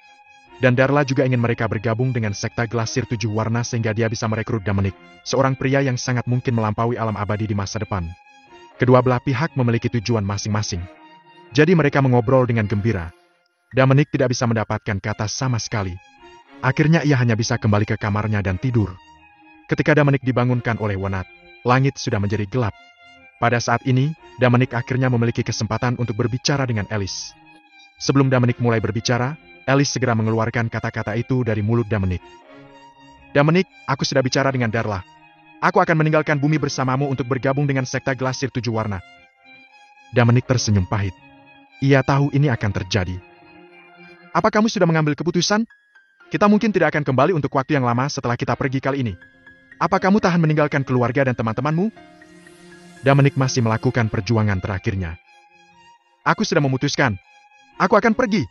Dan Darla juga ingin mereka bergabung dengan sekte Glasir 7 Warna sehingga dia bisa merekrut Dominic, seorang pria yang sangat mungkin melampaui alam abadi di masa depan. Kedua belah pihak memiliki tujuan masing-masing. Jadi mereka mengobrol dengan gembira. Dominic tidak bisa mendapatkan kata sama sekali. Akhirnya ia hanya bisa kembali ke kamarnya dan tidur. Ketika Dominic dibangunkan oleh Wenat, langit sudah menjadi gelap. Pada saat ini, Dominic akhirnya memiliki kesempatan untuk berbicara dengan Alice. Sebelum Dominic mulai berbicara, Alice segera mengeluarkan kata-kata itu dari mulut Dominic. "Dominic, aku sudah bicara dengan Darla. Aku akan meninggalkan bumi bersamamu untuk bergabung dengan sekte Glasir 7 Warna." Dominic tersenyum pahit. Ia tahu ini akan terjadi. Apa kamu sudah mengambil keputusan? Kita mungkin tidak akan kembali untuk waktu yang lama setelah kita pergi kali ini. Apa kamu tahan meninggalkan keluarga dan teman-temanmu? Dominic masih melakukan perjuangan terakhirnya. Aku sudah memutuskan. Aku akan pergi.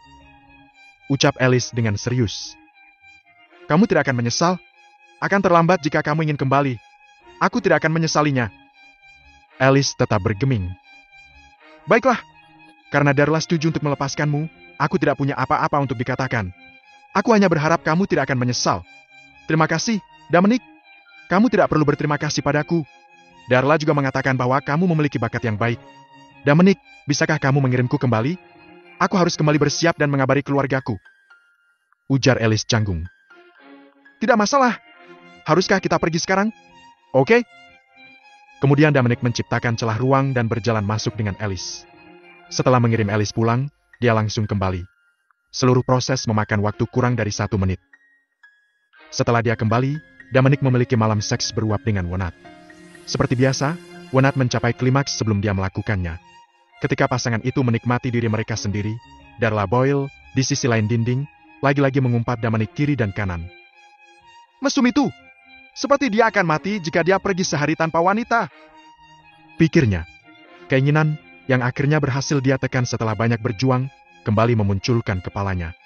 Ucap Alice dengan serius. Kamu tidak akan menyesal? Akan terlambat jika kamu ingin kembali. Aku tidak akan menyesalinya. Alice tetap bergeming. Baiklah. Karena Darla setuju untuk melepaskanmu, aku tidak punya apa-apa untuk dikatakan. Aku hanya berharap kamu tidak akan menyesal. Terima kasih, Dominic. Kamu tidak perlu berterima kasih padaku. Darla juga mengatakan bahwa kamu memiliki bakat yang baik. Dominic, bisakah kamu mengirimku kembali? Aku harus kembali bersiap dan mengabari keluargaku. Ujar Alice canggung. Tidak masalah. Haruskah kita pergi sekarang? Oke. Kemudian Dominic menciptakan celah ruang dan berjalan masuk dengan Alice. Setelah mengirim Alice pulang, dia langsung kembali. Seluruh proses memakan waktu kurang dari 1 menit. Setelah dia kembali, Dominic memiliki malam seks beruap dengan Wenat. Seperti biasa, Wenat mencapai klimaks sebelum dia melakukannya. Ketika pasangan itu menikmati diri mereka sendiri, Darla Boyle, di sisi lain dinding, lagi-lagi mengumpat Dominic kiri dan kanan. Mesum itu! Seperti dia akan mati jika dia pergi sehari tanpa wanita. Pikirnya. Keinginan, yang akhirnya berhasil dia tekan setelah banyak berjuang, kembali memunculkan kepalanya.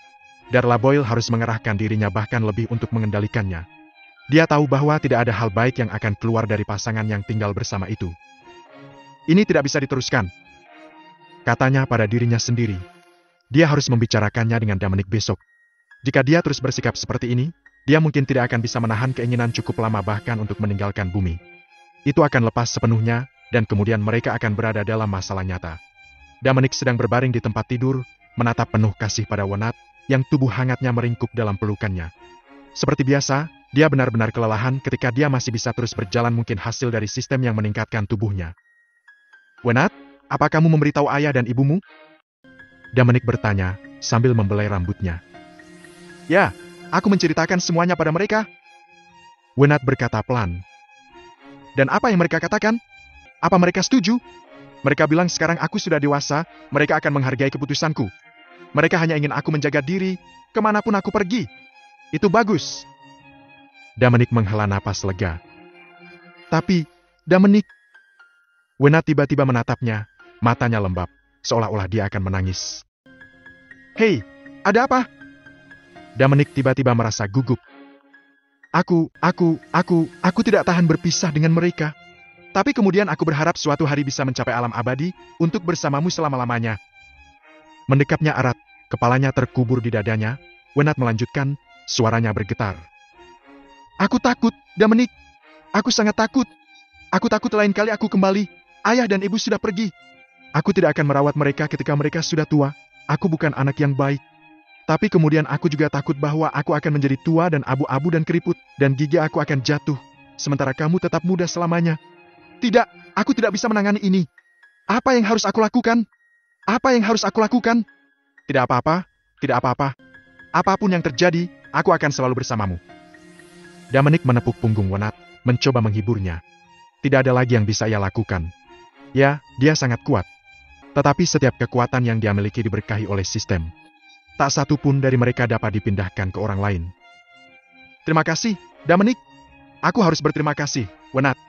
Darla Boyle harus mengerahkan dirinya bahkan lebih untuk mengendalikannya. Dia tahu bahwa tidak ada hal baik yang akan keluar dari pasangan yang tinggal bersama itu. Ini tidak bisa diteruskan. Katanya pada dirinya sendiri. Dia harus membicarakannya dengan Dominic besok. Jika dia terus bersikap seperti ini, dia mungkin tidak akan bisa menahan keinginan cukup lama bahkan untuk meninggalkan bumi. Itu akan lepas sepenuhnya, dan kemudian mereka akan berada dalam masalah nyata. Dominic sedang berbaring di tempat tidur, menatap penuh kasih pada Wenat, yang tubuh hangatnya meringkuk dalam pelukannya. Seperti biasa, dia benar-benar kelelahan ketika dia masih bisa terus berjalan mungkin hasil dari sistem yang meningkatkan tubuhnya. Wenat, apa kamu memberitahu ayah dan ibumu? Dominic bertanya, sambil membelai rambutnya. Ya, aku menceritakan semuanya pada mereka. Wenat berkata pelan. Dan apa yang mereka katakan? Apa mereka setuju? Mereka bilang sekarang aku sudah dewasa, mereka akan menghargai keputusanku. Mereka hanya ingin aku menjaga diri, kemanapun aku pergi. Itu bagus. Dominic menghela napas lega. Tapi, Dominic... Wenat tiba-tiba menatapnya, matanya lembab, seolah-olah dia akan menangis. Hei, ada apa? Dominic tiba-tiba merasa gugup. Aku tidak tahan berpisah dengan mereka. Tapi kemudian aku berharap suatu hari bisa mencapai alam abadi, untuk bersamamu selama-lamanya. Mendekapnya erat, kepalanya terkubur di dadanya, Wenat melanjutkan, suaranya bergetar. Aku takut, Dominic. Aku sangat takut. Aku takut lain kali aku kembali, ayah dan ibu sudah pergi. Aku tidak akan merawat mereka ketika mereka sudah tua. Aku bukan anak yang baik. Tapi kemudian aku juga takut bahwa aku akan menjadi tua dan abu-abu dan keriput, dan gigi aku akan jatuh, sementara kamu tetap muda selamanya. Tidak, aku tidak bisa menangani ini. Apa yang harus aku lakukan? Apa yang harus aku lakukan? Tidak apa-apa, tidak apa-apa. Apapun yang terjadi, aku akan selalu bersamamu. Dominic menepuk punggung Wenat, mencoba menghiburnya. Tidak ada lagi yang bisa ia lakukan. Ya, dia sangat kuat. Tetapi setiap kekuatan yang dia miliki diberkahi oleh sistem. Tak satu pun dari mereka dapat dipindahkan ke orang lain. Terima kasih, Dominic. Aku harus berterima kasih, Wenat.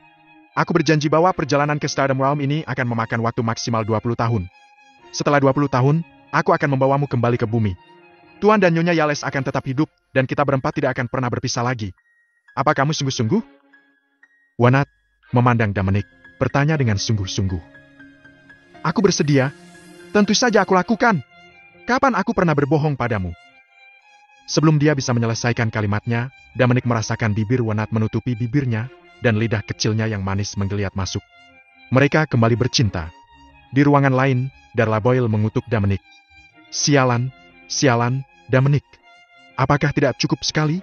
Aku berjanji bahwa perjalanan ke Stardom Realm ini akan memakan waktu maksimal 20 tahun. Setelah 20 tahun, aku akan membawamu kembali ke bumi. Tuan dan Nyonya Yales akan tetap hidup, dan kita berempat tidak akan pernah berpisah lagi. Apa kamu sungguh-sungguh? Wenat memandang Dominic, bertanya dengan sungguh-sungguh. Aku bersedia. Tentu saja aku lakukan. Kapan aku pernah berbohong padamu? Sebelum dia bisa menyelesaikan kalimatnya, Dominic merasakan bibir Wenat menutupi bibirnya, dan lidah kecilnya yang manis menggeliat masuk. Mereka kembali bercinta. Di ruangan lain, Darla Boyle mengutuk Dominic. Sialan, Dominic. Apakah tidak cukup sekali?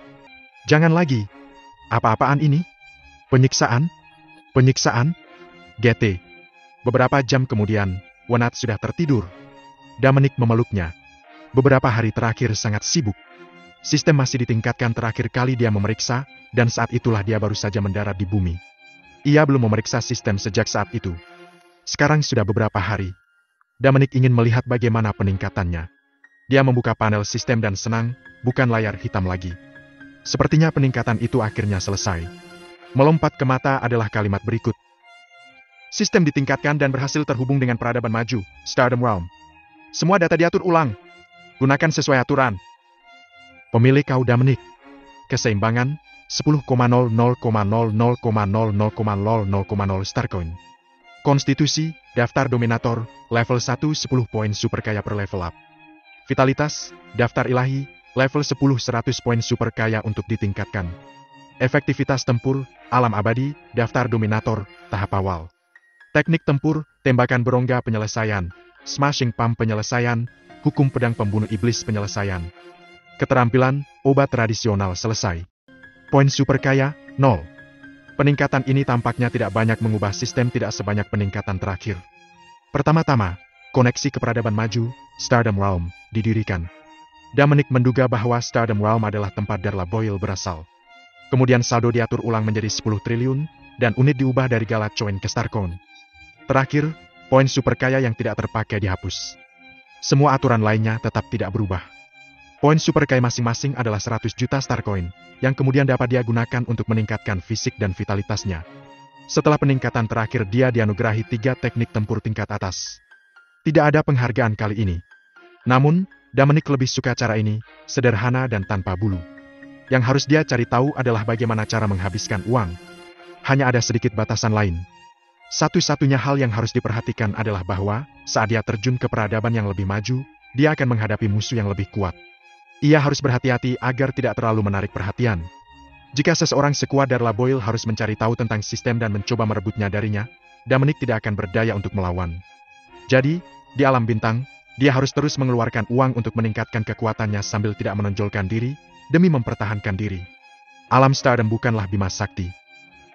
Jangan lagi. Apa-apaan ini? Penyiksaan? GT. Beberapa jam kemudian, Wenat sudah tertidur. Dominic memeluknya. Beberapa hari terakhir sangat sibuk. Sistem masih ditingkatkan terakhir kali dia memeriksa, dan saat itulah dia baru saja mendarat di bumi. Ia belum memeriksa sistem sejak saat itu. Sekarang sudah beberapa hari. Dominic ingin melihat bagaimana peningkatannya. Dia membuka panel sistem dan senang, bukan layar hitam lagi. Sepertinya peningkatan itu akhirnya selesai. Melompat ke mata adalah kalimat berikut. Sistem ditingkatkan dan berhasil terhubung dengan peradaban maju, Stardom Realm. Semua data diatur ulang. Gunakan sesuai aturan. Pemilik kau Dominic. Keseimbangan, 10,00,00,00,00,0 Starcoin. Konstitusi, daftar dominator, level 1 10 poin super kaya per level up. Vitalitas, daftar ilahi, level 10 100 poin super kaya untuk ditingkatkan. Efektivitas tempur, alam abadi, daftar dominator, tahap awal. Teknik tempur, tembakan berongga penyelesaian, smashing pump penyelesaian, hukum pedang pembunuh iblis penyelesaian. Keterampilan, obat tradisional selesai. Poin super kaya, 0. Peningkatan ini tampaknya tidak banyak mengubah sistem tidak sebanyak peningkatan terakhir. Pertama-tama, koneksi ke peradaban maju, Stardom Realm, didirikan. Dominic menduga bahwa Stardom Realm adalah tempat Darla Boyle berasal. Kemudian saldo diatur ulang menjadi 10 triliun, dan unit diubah dari Galacoin ke Starcoin. Terakhir, poin super kaya yang tidak terpakai dihapus. Semua aturan lainnya tetap tidak berubah. Poin super kaya masing-masing adalah 100 juta Starcoin, yang kemudian dapat dia gunakan untuk meningkatkan fisik dan vitalitasnya. Setelah peningkatan terakhir dia dianugerahi 3 teknik tempur tingkat atas. Tidak ada penghargaan kali ini. Namun, Dominic lebih suka cara ini, sederhana dan tanpa bulu. Yang harus dia cari tahu adalah bagaimana cara menghabiskan uang. Hanya ada sedikit batasan lain. Satu-satunya hal yang harus diperhatikan adalah bahwa, saat dia terjun ke peradaban yang lebih maju, dia akan menghadapi musuh yang lebih kuat. Ia harus berhati-hati agar tidak terlalu menarik perhatian. Jika seseorang sekuat Darla Boyle harus mencari tahu tentang sistem dan mencoba merebutnya darinya, Dominic tidak akan berdaya untuk melawan. Jadi, di alam bintang, dia harus terus mengeluarkan uang untuk meningkatkan kekuatannya sambil tidak menonjolkan diri, demi mempertahankan diri. Alam Stardom bukanlah Bima Sakti.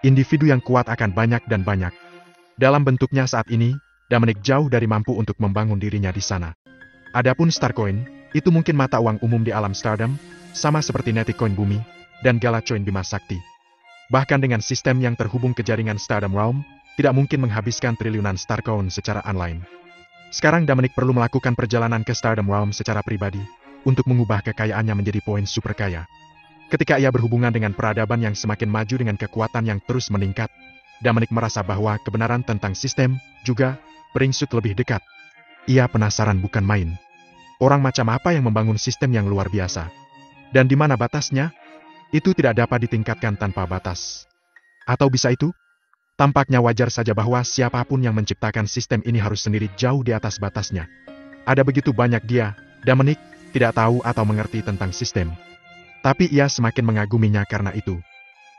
Individu yang kuat akan banyak dan banyak. Dalam bentuknya saat ini, Dominic jauh dari mampu untuk membangun dirinya di sana. Adapun Starcoin, itu mungkin mata uang umum di alam Stardom, sama seperti Neticoin bumi, dan Galacoin Bima Sakti. Bahkan dengan sistem yang terhubung ke jaringan Stardom Realm, tidak mungkin menghabiskan triliunan Starcoin secara online. Sekarang Dominic perlu melakukan perjalanan ke Stardom Realm secara pribadi, untuk mengubah kekayaannya menjadi poin super kaya. Ketika ia berhubungan dengan peradaban yang semakin maju dengan kekuatan yang terus meningkat, Dominic merasa bahwa kebenaran tentang sistem, juga, beringsut lebih dekat. Ia penasaran bukan main. Orang macam apa yang membangun sistem yang luar biasa? Dan di mana batasnya? Itu tidak dapat ditingkatkan tanpa batas. Atau bisa itu? Tampaknya wajar saja bahwa siapapun yang menciptakan sistem ini harus sendiri jauh di atas batasnya. Ada begitu banyak dia, Dominic, tidak tahu atau mengerti tentang sistem. Tapi ia semakin mengaguminya karena itu.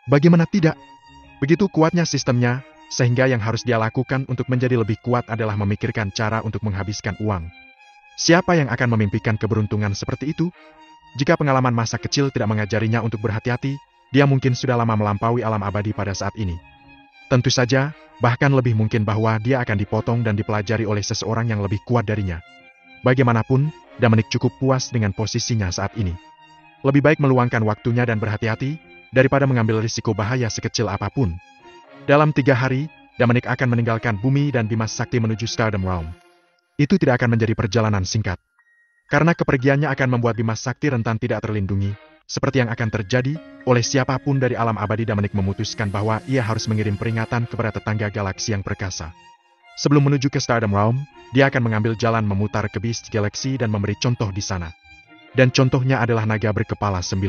Bagaimana tidak? Begitu kuatnya sistemnya, sehingga yang harus dia lakukan untuk menjadi lebih kuat adalah memikirkan cara untuk menghabiskan uang. Siapa yang akan memimpikan keberuntungan seperti itu? Jika pengalaman masa kecil tidak mengajarinya untuk berhati-hati, dia mungkin sudah lama melampaui alam abadi pada saat ini. Tentu saja, bahkan lebih mungkin bahwa dia akan dipotong dan dipelajari oleh seseorang yang lebih kuat darinya. Bagaimanapun, Dominic cukup puas dengan posisinya saat ini. Lebih baik meluangkan waktunya dan berhati-hati, daripada mengambil risiko bahaya sekecil apapun. Dalam 3 hari, Dominic akan meninggalkan bumi dan Bima Sakti menuju Stardom Realm. Itu tidak akan menjadi perjalanan singkat. Karena kepergiannya akan membuat Bima Sakti rentan tidak terlindungi, seperti yang akan terjadi oleh siapapun dari alam abadi. Dominic memutuskan bahwa ia harus mengirim peringatan kepada tetangga galaksi yang perkasa. Sebelum menuju ke Stardom Realm, dia akan mengambil jalan memutar ke Beast Galaxy dan memberi contoh di sana. Dan contohnya adalah naga berkepala 9.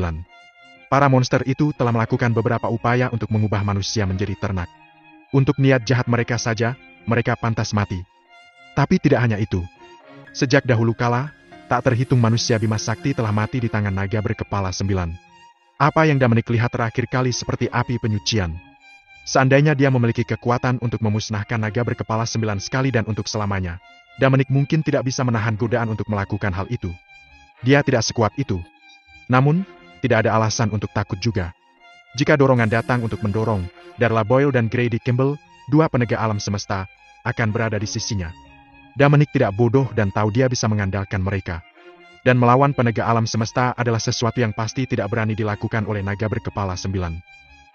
Para monster itu telah melakukan beberapa upaya untuk mengubah manusia menjadi ternak. Untuk niat jahat mereka saja, mereka pantas mati. Tapi tidak hanya itu. Sejak dahulu kala, tak terhitung manusia Bima Sakti telah mati di tangan naga berkepala 9. Apa yang Dominic lihat terakhir kali seperti api penyucian. Seandainya dia memiliki kekuatan untuk memusnahkan naga berkepala 9 sekali dan untuk selamanya, Dominic mungkin tidak bisa menahan godaan untuk melakukan hal itu. Dia tidak sekuat itu. Namun, tidak ada alasan untuk takut juga. Jika dorongan datang untuk mendorong, Darla Boyle dan Grady Kimball, 2 penegak alam semesta, akan berada di sisinya. Dominic tidak bodoh dan tahu dia bisa mengandalkan mereka. Dan melawan penegak alam semesta adalah sesuatu yang pasti tidak berani dilakukan oleh naga berkepala 9.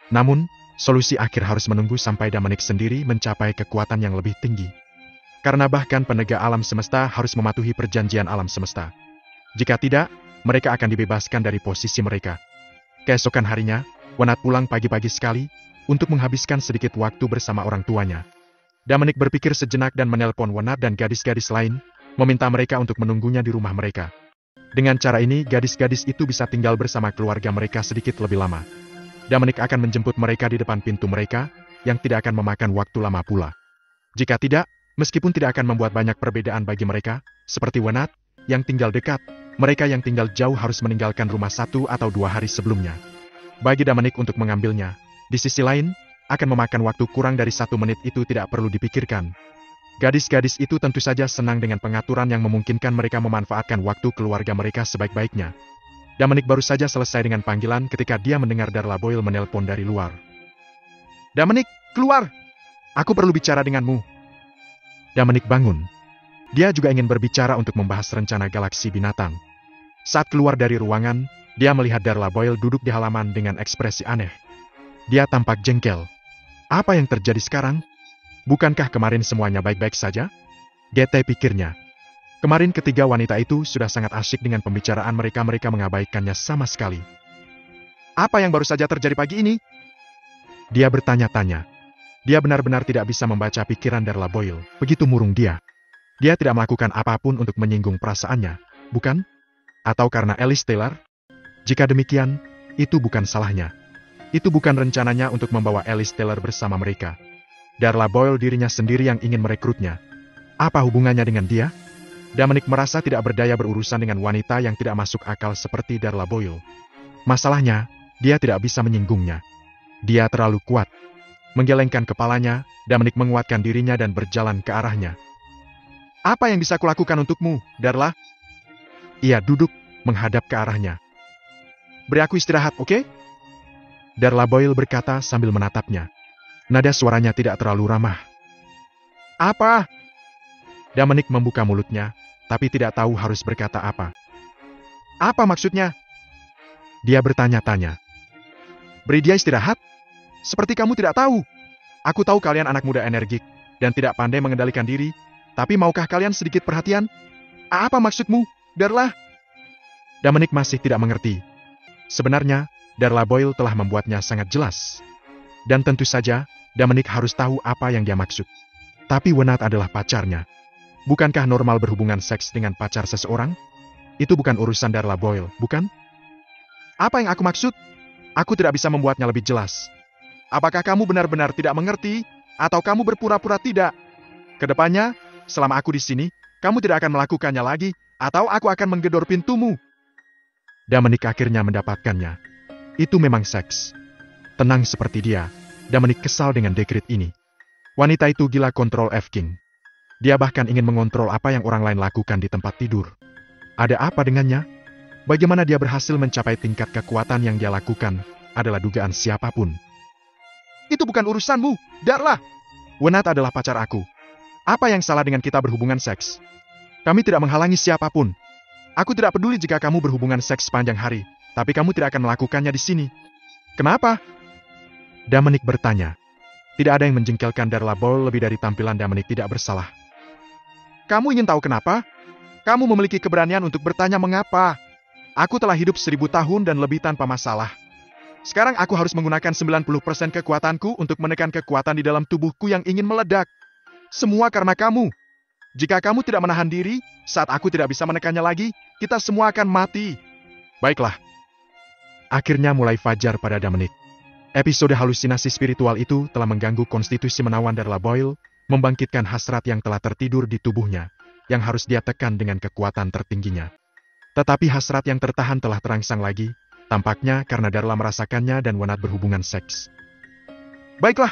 Namun, solusi akhir harus menunggu sampai Dominic sendiri mencapai kekuatan yang lebih tinggi. Karena bahkan penegak alam semesta harus mematuhi perjanjian alam semesta. Jika tidak, mereka akan dibebaskan dari posisi mereka. Keesokan harinya, Wenat pulang pagi-pagi sekali untuk menghabiskan sedikit waktu bersama orang tuanya. Dominic berpikir sejenak dan menelpon Wenat dan gadis-gadis lain, meminta mereka untuk menunggunya di rumah mereka. Dengan cara ini, gadis-gadis itu bisa tinggal bersama keluarga mereka sedikit lebih lama. Dominic akan menjemput mereka di depan pintu mereka, yang tidak akan memakan waktu lama pula. Jika tidak, meskipun tidak akan membuat banyak perbedaan bagi mereka, seperti Wenat, yang tinggal dekat, mereka yang tinggal jauh harus meninggalkan rumah 1 atau 2 hari sebelumnya. Bagi Dominic untuk mengambilnya, di sisi lain, akan memakan waktu kurang dari 1 menit itu tidak perlu dipikirkan. Gadis-gadis itu tentu saja senang dengan pengaturan yang memungkinkan mereka memanfaatkan waktu keluarga mereka sebaik-baiknya. Dominic baru saja selesai dengan panggilan ketika dia mendengar Darla Boyle menelpon dari luar. "Dominic, keluar! Aku perlu bicara denganmu." Dominic bangun. Dia juga ingin berbicara untuk membahas rencana galaksi binatang. Saat keluar dari ruangan, dia melihat Darla Boyle duduk di halaman dengan ekspresi aneh. Dia tampak jengkel. Apa yang terjadi sekarang? Bukankah kemarin semuanya baik-baik saja? GT pikirnya. Kemarin ketiga wanita itu sudah sangat asyik dengan pembicaraan mereka mengabaikannya sama sekali. Apa yang baru saja terjadi pagi ini? Dia bertanya-tanya. Dia benar-benar tidak bisa membaca pikiran Darla Boyle. Begitu murung dia. Dia tidak melakukan apapun untuk menyinggung perasaannya, bukan? Atau karena Alice Taylor? Jika demikian, itu bukan salahnya. Itu bukan rencananya untuk membawa Alice Taylor bersama mereka. Darla Boyle dirinya sendiri yang ingin merekrutnya. Apa hubungannya dengan dia? Dominic merasa tidak berdaya berurusan dengan wanita yang tidak masuk akal seperti Darla Boyle. Masalahnya, dia tidak bisa menyinggungnya. Dia terlalu kuat. Menggelengkan kepalanya, Dominic menguatkan dirinya dan berjalan ke arahnya. "Apa yang bisa kulakukan untukmu, Darla?" Ia duduk, menghadap ke arahnya. "Beri aku istirahat, oke?" Darla Boyle berkata sambil menatapnya. Nada suaranya tidak terlalu ramah. "Apa?" Dominic membuka mulutnya, tapi tidak tahu harus berkata apa. "Apa maksudnya?" Dia bertanya-tanya. "Beri dia istirahat? Seperti kamu tidak tahu. Aku tahu kalian anak muda energik, dan tidak pandai mengendalikan diri, tapi maukah kalian sedikit perhatian? Apa maksudmu, Darla?" Dominic masih tidak mengerti. Sebenarnya, Darla Boyle telah membuatnya sangat jelas. Dan tentu saja, Dominic harus tahu apa yang dia maksud. Tapi Wenat adalah pacarnya. Bukankah normal berhubungan seks dengan pacar seseorang? Itu bukan urusan Darla Boyle, bukan? Apa yang aku maksud? Aku tidak bisa membuatnya lebih jelas. Apakah kamu benar-benar tidak mengerti, atau kamu berpura-pura tidak? Kedepannya, selama aku di sini, kamu tidak akan melakukannya lagi, atau aku akan menggedor pintumu. Dominic akhirnya mendapatkannya. Itu memang seks. Tenang seperti dia, Dominic kesal dengan dekret ini. Wanita itu gila kontrol F-King. Dia bahkan ingin mengontrol apa yang orang lain lakukan di tempat tidur. Ada apa dengannya? Bagaimana dia berhasil mencapai tingkat kekuatan yang dia lakukan, adalah dugaan siapapun. Itu bukan urusanmu, Darla. Wenat adalah pacar aku. Apa yang salah dengan kita berhubungan seks? Kami tidak menghalangi siapapun. Aku tidak peduli jika kamu berhubungan seks sepanjang hari, tapi kamu tidak akan melakukannya di sini. Kenapa? Dominic bertanya. Tidak ada yang menjengkelkan Darla Boyle lebih dari tampilan Dominic tidak bersalah. Kamu ingin tahu kenapa? Kamu memiliki keberanian untuk bertanya mengapa. Aku telah hidup 1000 tahun dan lebih tanpa masalah. Sekarang aku harus menggunakan 90% kekuatanku untuk menekan kekuatan di dalam tubuhku yang ingin meledak. Semua karena kamu. Jika kamu tidak menahan diri, saat aku tidak bisa menekannya lagi, kita semua akan mati. Baiklah. Akhirnya mulai fajar pada Dominic. Episode halusinasi spiritual itu telah mengganggu konstitusi menawan Darla Boyle, membangkitkan hasrat yang telah tertidur di tubuhnya, yang harus dia tekan dengan kekuatan tertingginya. Tetapi hasrat yang tertahan telah terangsang lagi, tampaknya karena Darla merasakannya dan Wenat berhubungan seks. Baiklah.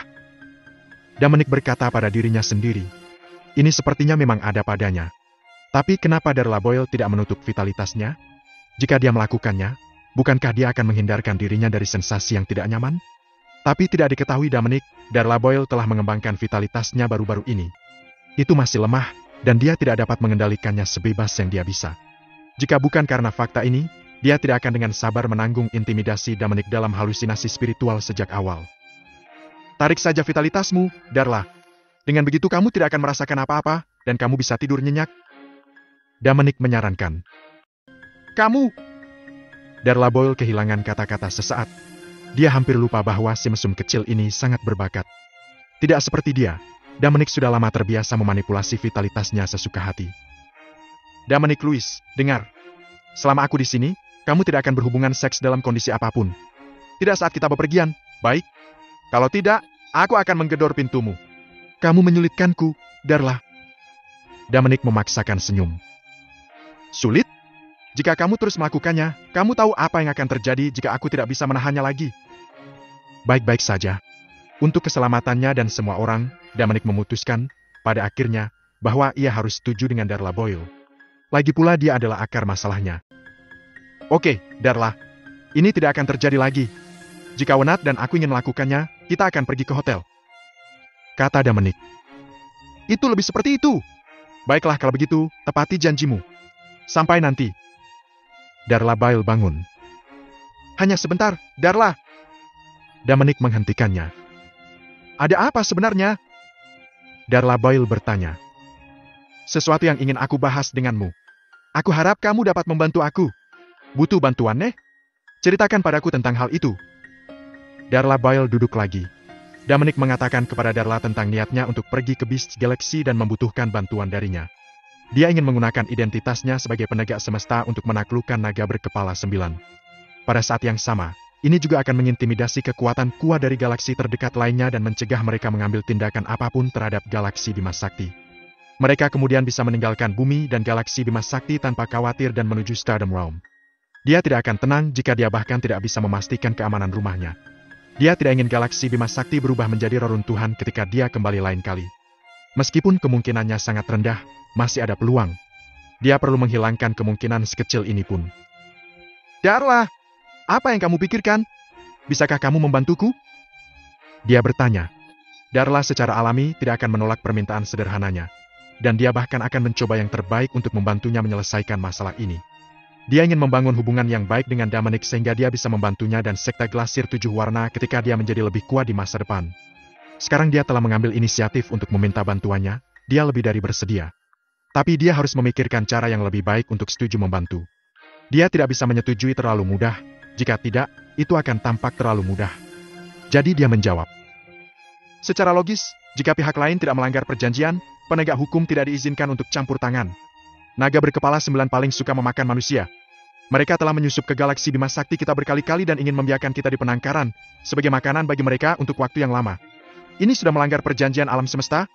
Dominic berkata pada dirinya sendiri. Ini sepertinya memang ada padanya. Tapi kenapa Darla Boyle tidak menutup vitalitasnya? Jika dia melakukannya, bukankah dia akan menghindarkan dirinya dari sensasi yang tidak nyaman? Tapi tidak diketahui Dominic, Darla Boyle telah mengembangkan vitalitasnya baru-baru ini. Itu masih lemah, dan dia tidak dapat mengendalikannya sebebas yang dia bisa. Jika bukan karena fakta ini, dia tidak akan dengan sabar menanggung intimidasi Dominic dalam halusinasi spiritual sejak awal. Tarik saja vitalitasmu, Darla. Dengan begitu kamu tidak akan merasakan apa-apa, dan kamu bisa tidur nyenyak. Dominic menyarankan. Kamu! Darla Boyle kehilangan kata-kata sesaat. Dia hampir lupa bahwa si mesum kecil ini sangat berbakat. Tidak seperti dia, Dominic sudah lama terbiasa memanipulasi vitalitasnya sesuka hati. Dominic Lewis, dengar. Selama aku di sini, kamu tidak akan berhubungan seks dalam kondisi apapun. Tidak saat kita bepergian, baik? Kalau tidak, aku akan menggedor pintumu. Kamu menyulitkanku, Darla. Dominic memaksakan senyum. Sulit? Jika kamu terus melakukannya, kamu tahu apa yang akan terjadi jika aku tidak bisa menahannya lagi. Baik-baik saja. Untuk keselamatannya dan semua orang, Dominic memutuskan, pada akhirnya, bahwa ia harus setuju dengan Darla Boyle. Lagi pula dia adalah akar masalahnya. Oke, Darla. Ini tidak akan terjadi lagi. Jika Wenat dan aku ingin melakukannya, kita akan pergi ke hotel. Kata Dominic. Itu lebih seperti itu. Baiklah kalau begitu, tepati janjimu. Sampai nanti. Darla Boyle bangun. Hanya sebentar, Darla. Dominic menghentikannya. Ada apa sebenarnya? Darla Boyle bertanya. Sesuatu yang ingin aku bahas denganmu. Aku harap kamu dapat membantu aku. Butuh bantuan, Neh? Ceritakan padaku tentang hal itu. Darla Boyle duduk lagi. Dominic mengatakan kepada Darla tentang niatnya untuk pergi ke Beast Galaxy dan membutuhkan bantuan darinya. Dia ingin menggunakan identitasnya sebagai penegak semesta untuk menaklukkan naga berkepala 9. Pada saat yang sama, ini juga akan mengintimidasi kekuatan kuat dari galaksi terdekat lainnya dan mencegah mereka mengambil tindakan apapun terhadap galaksi Bima Sakti. Mereka kemudian bisa meninggalkan bumi dan galaksi Bima Sakti tanpa khawatir dan menuju Stardom Realm. Dia tidak akan tenang jika dia bahkan tidak bisa memastikan keamanan rumahnya. Dia tidak ingin galaksi Bima Sakti berubah menjadi reruntuhan ketika dia kembali lain kali. Meskipun kemungkinannya sangat rendah, masih ada peluang. Dia perlu menghilangkan kemungkinan sekecil ini pun. Darla, apa yang kamu pikirkan? Bisakah kamu membantuku? Dia bertanya. Darla secara alami tidak akan menolak permintaan sederhananya. Dan dia bahkan akan mencoba yang terbaik untuk membantunya menyelesaikan masalah ini. Dia ingin membangun hubungan yang baik dengan Dominic sehingga dia bisa membantunya dan sekte Glasir 7 warna ketika dia menjadi lebih kuat di masa depan. Sekarang dia telah mengambil inisiatif untuk meminta bantuannya, dia lebih dari bersedia. Tapi dia harus memikirkan cara yang lebih baik untuk setuju membantu. Dia tidak bisa menyetujui terlalu mudah, jika tidak, itu akan tampak terlalu mudah. Jadi dia menjawab. Secara logis, jika pihak lain tidak melanggar perjanjian, penegak hukum tidak diizinkan untuk campur tangan. Naga berkepala 9 paling suka memakan manusia. Mereka telah menyusup ke galaksi Bima Sakti kita berkali-kali dan ingin membiarkan kita di penangkaran, sebagai makanan bagi mereka untuk waktu yang lama. Ini sudah melanggar perjanjian alam semesta.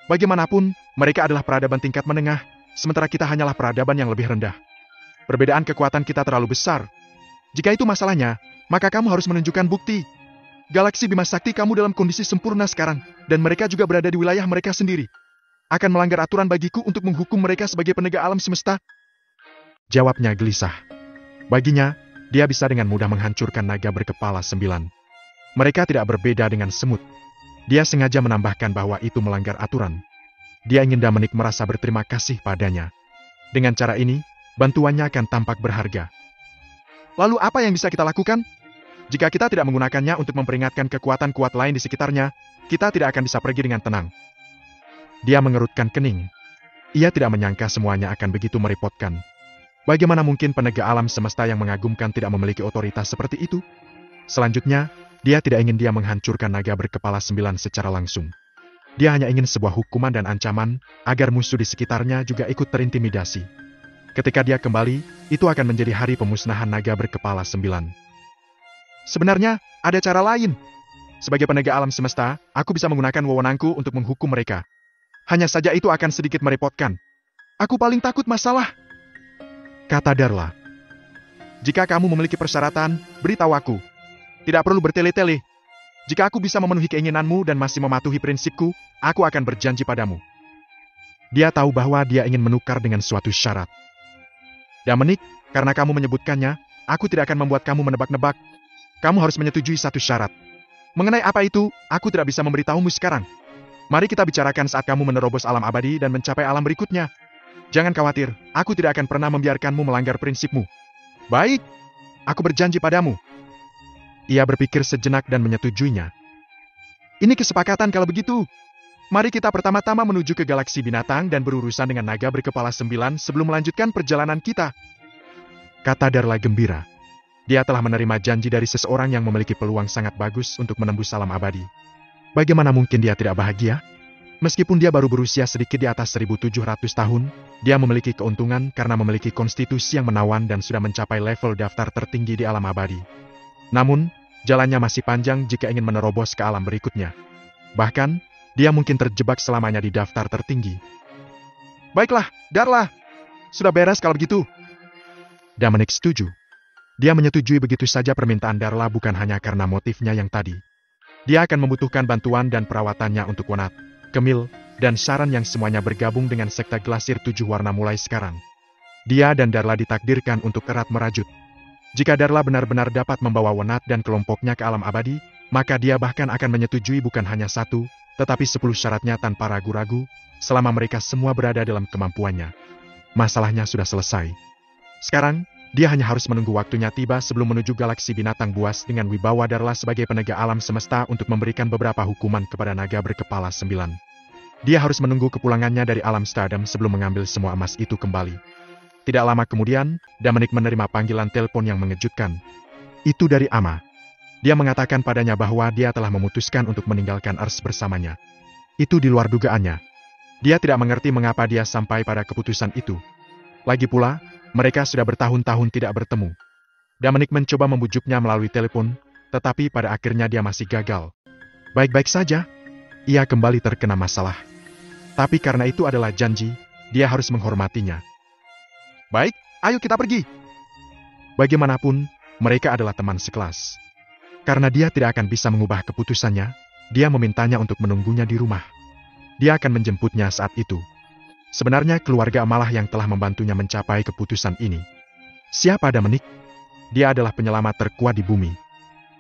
Bagaimanapun, mereka adalah peradaban tingkat menengah, sementara kita hanyalah peradaban yang lebih rendah. Perbedaan kekuatan kita terlalu besar. Jika itu masalahnya, maka kamu harus menunjukkan bukti. Galaksi Bima Sakti kamu dalam kondisi sempurna sekarang, dan mereka juga berada di wilayah mereka sendiri. Akan melanggar aturan bagiku untuk menghukum mereka sebagai penegak alam semesta? Jawabnya gelisah. Baginya, dia bisa dengan mudah menghancurkan naga berkepala 9. Mereka tidak berbeda dengan semut. Dia sengaja menambahkan bahwa itu melanggar aturan. Dia ingin Dominic merasa berterima kasih padanya. Dengan cara ini, bantuannya akan tampak berharga. Lalu apa yang bisa kita lakukan? Jika kita tidak menggunakannya untuk memperingatkan kekuatan kuat lain di sekitarnya, kita tidak akan bisa pergi dengan tenang. Dia mengerutkan kening. Ia tidak menyangka semuanya akan begitu merepotkan. Bagaimana mungkin penegak alam semesta yang mengagumkan tidak memiliki otoritas seperti itu? Selanjutnya, dia tidak ingin dia menghancurkan naga berkepala 9 secara langsung. Dia hanya ingin sebuah hukuman dan ancaman, agar musuh di sekitarnya juga ikut terintimidasi. Ketika dia kembali, itu akan menjadi hari pemusnahan naga berkepala 9. Sebenarnya, ada cara lain. Sebagai penegak alam semesta, aku bisa menggunakan wewenangku untuk menghukum mereka. Hanya saja itu akan sedikit merepotkan. Aku paling takut masalah. Kata Darla. Jika kamu memiliki persyaratan, beritahu aku. Tidak perlu bertele-tele. Jika aku bisa memenuhi keinginanmu dan masih mematuhi prinsipku, aku akan berjanji padamu. Dia tahu bahwa dia ingin menukar dengan suatu syarat. Dominic, karena kamu menyebutkannya, aku tidak akan membuat kamu menebak-nebak. Kamu harus menyetujui satu syarat. Mengenai apa itu, aku tidak bisa memberitahumu sekarang. Mari kita bicarakan saat kamu menerobos alam abadi dan mencapai alam berikutnya. Jangan khawatir, aku tidak akan pernah membiarkanmu melanggar prinsipmu. Baik, aku berjanji padamu. Ia berpikir sejenak dan menyetujuinya. Ini kesepakatan kalau begitu. Mari kita pertama-tama menuju ke galaksi binatang dan berurusan dengan naga berkepala 9 sebelum melanjutkan perjalanan kita. Kata Darla gembira. Dia telah menerima janji dari seseorang yang memiliki peluang sangat bagus untuk menembus alam abadi. Bagaimana mungkin dia tidak bahagia? Meskipun dia baru berusia sedikit di atas 1700 tahun, dia memiliki keuntungan karena memiliki konstitusi yang menawan dan sudah mencapai level daftar tertinggi di alam abadi. Namun, jalannya masih panjang jika ingin menerobos ke alam berikutnya. Bahkan, dia mungkin terjebak selamanya di daftar tertinggi. Baiklah, Darla. Sudah beres kalau begitu. Dominic setuju. Dia menyetujui begitu saja permintaan Darla bukan hanya karena motifnya yang tadi. Dia akan membutuhkan bantuan dan perawatannya untuk Wenat, Camille, dan Sharon yang semuanya bergabung dengan sekte Glasir 7 warna mulai sekarang. Dia dan Darla ditakdirkan untuk erat merajut. Jika Darla benar-benar dapat membawa Wenat dan kelompoknya ke alam abadi, maka dia bahkan akan menyetujui bukan hanya 1, tetapi 10 syaratnya tanpa ragu-ragu, selama mereka semua berada dalam kemampuannya. Masalahnya sudah selesai. Sekarang, dia hanya harus menunggu waktunya tiba sebelum menuju galaksi binatang buas dengan wibawa Darla sebagai penegak alam semesta untuk memberikan beberapa hukuman kepada naga berkepala 9. Dia harus menunggu kepulangannya dari alam Stardom sebelum mengambil semua emas itu kembali. Tidak lama kemudian, Dominic menerima panggilan telepon yang mengejutkan. Itu dari Ama. Dia mengatakan padanya bahwa dia telah memutuskan untuk meninggalkan Earth bersamanya. Itu di luar dugaannya. Dia tidak mengerti mengapa dia sampai pada keputusan itu. Lagi pula, mereka sudah bertahun-tahun tidak bertemu. Dominic mencoba membujuknya melalui telepon, tetapi pada akhirnya dia masih gagal. Baik-baik saja. Ia kembali terkena masalah. Tapi karena itu adalah janji, dia harus menghormatinya. Baik, ayo kita pergi. Bagaimanapun, mereka adalah teman sekelas. Karena dia tidak akan bisa mengubah keputusannya, dia memintanya untuk menunggunya di rumah. Dia akan menjemputnya saat itu. Sebenarnya keluarga Amalah yang telah membantunya mencapai keputusan ini. Siapa Dominic? Dia adalah penyelamat terkuat di bumi.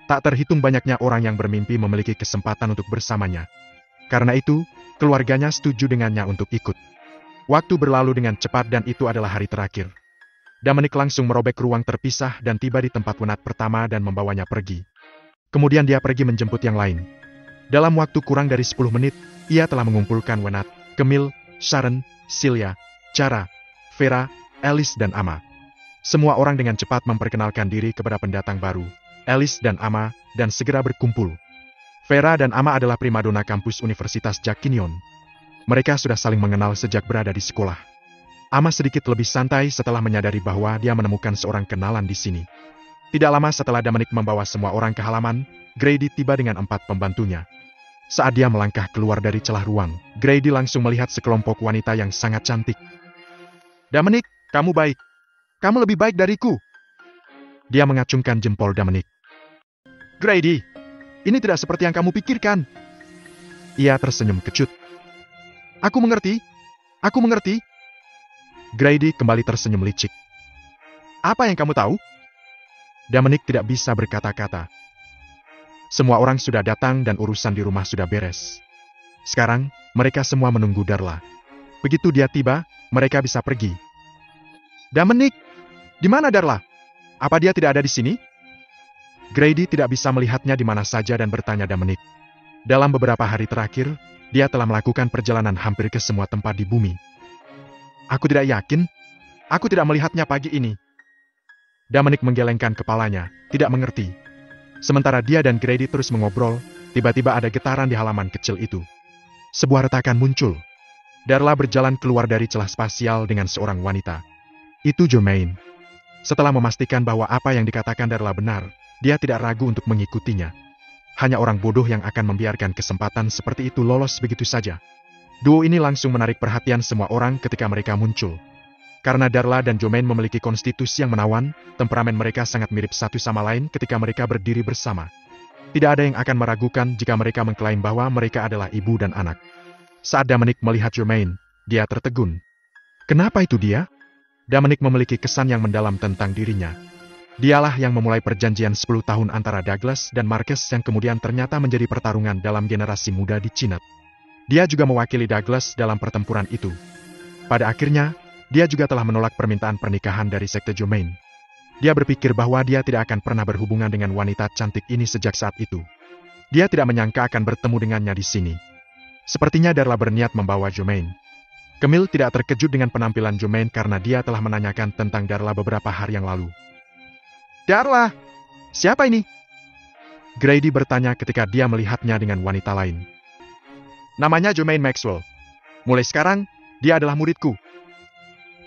Tak terhitung banyaknya orang yang bermimpi memiliki kesempatan untuk bersamanya. Karena itu, keluarganya setuju dengannya untuk ikut. Waktu berlalu dengan cepat dan itu adalah hari terakhir. Dominic langsung merobek ruang terpisah dan tiba di tempat Wenat pertama dan membawanya pergi. Kemudian dia pergi menjemput yang lain. Dalam waktu kurang dari 10 menit, ia telah mengumpulkan Wenat, Camille, Sharon, Celia, Cara, Vera, Alice dan Ama. Semua orang dengan cepat memperkenalkan diri kepada pendatang baru, Alice dan Ama, dan segera berkumpul. Vera dan Ama adalah primadona kampus Universitas Jakinion. Mereka sudah saling mengenal sejak berada di sekolah. Ama sedikit lebih santai setelah menyadari bahwa dia menemukan seorang kenalan di sini. Tidak lama setelah Dominic membawa semua orang ke halaman, Grady tiba dengan 4 pembantunya. Saat dia melangkah keluar dari celah ruang, Grady langsung melihat sekelompok wanita yang sangat cantik. Dominic, kamu baik. Kamu lebih baik dariku. Dia mengacungkan jempol Dominic. Grady, ini tidak seperti yang kamu pikirkan. Ia tersenyum kecut. Aku mengerti. Aku mengerti. Grady kembali tersenyum licik. Apa yang kamu tahu? Dominic tidak bisa berkata-kata. Semua orang sudah datang dan urusan di rumah sudah beres. Sekarang, mereka semua menunggu Darla. Begitu dia tiba, mereka bisa pergi. Dominic, di mana Darla? Apa dia tidak ada di sini? Grady tidak bisa melihatnya di mana saja dan bertanya Dominic. Dalam beberapa hari terakhir, dia telah melakukan perjalanan hampir ke semua tempat di bumi. Aku tidak yakin. Aku tidak melihatnya pagi ini. Dominic menggelengkan kepalanya, tidak mengerti. Sementara dia dan Grady terus mengobrol, tiba-tiba ada getaran di halaman kecil itu. Sebuah retakan muncul. Darla berjalan keluar dari celah spasial dengan seorang wanita. Itu Germaine. Setelah memastikan bahwa apa yang dikatakan Darla benar, dia tidak ragu untuk mengikutinya. Hanya orang bodoh yang akan membiarkan kesempatan seperti itu lolos begitu saja. Duo ini langsung menarik perhatian semua orang ketika mereka muncul. Karena Darla dan Germaine memiliki konstitusi yang menawan, temperamen mereka sangat mirip satu sama lain ketika mereka berdiri bersama. Tidak ada yang akan meragukan jika mereka mengklaim bahwa mereka adalah ibu dan anak. Saat Dominic melihat Germaine, dia tertegun. Kenapa itu dia? Dominic memiliki kesan yang mendalam tentang dirinya. Dialah yang memulai perjanjian 10 tahun antara Douglas dan Marquez yang kemudian ternyata menjadi pertarungan dalam generasi muda di Cina. Dia juga mewakili Douglas dalam pertempuran itu. Pada akhirnya, dia juga telah menolak permintaan pernikahan dari sekte Germaine. Dia berpikir bahwa dia tidak akan pernah berhubungan dengan wanita cantik ini sejak saat itu. Dia tidak menyangka akan bertemu dengannya di sini. Sepertinya Darla berniat membawa Jumaine. Camille tidak terkejut dengan penampilan Jumaine karena dia telah menanyakan tentang Darla beberapa hari yang lalu. Darla, siapa ini? Grady bertanya ketika dia melihatnya dengan wanita lain. Namanya Jumaine Maxwell. Mulai sekarang, dia adalah muridku.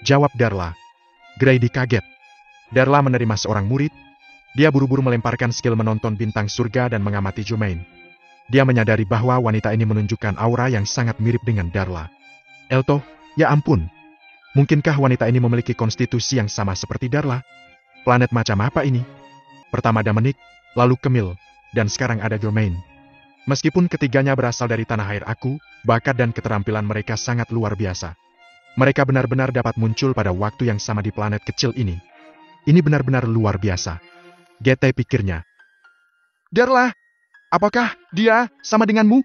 Jawab Darla. Grady kaget. Darla menerima seorang murid. Dia buru-buru melemparkan skill menonton bintang surga dan mengamati Jumaine. Dia menyadari bahwa wanita ini menunjukkan aura yang sangat mirip dengan Darla. Elto, ya ampun. Mungkinkah wanita ini memiliki konstitusi yang sama seperti Darla? Planet macam apa ini? Pertama Dominic, lalu Camille, dan sekarang ada Jumaine. Meskipun ketiganya berasal dari tanah air aku, bakat dan keterampilan mereka sangat luar biasa. Mereka benar-benar dapat muncul pada waktu yang sama di planet kecil ini. Ini benar-benar luar biasa. Gete pikirnya. Darla, apakah dia sama denganmu?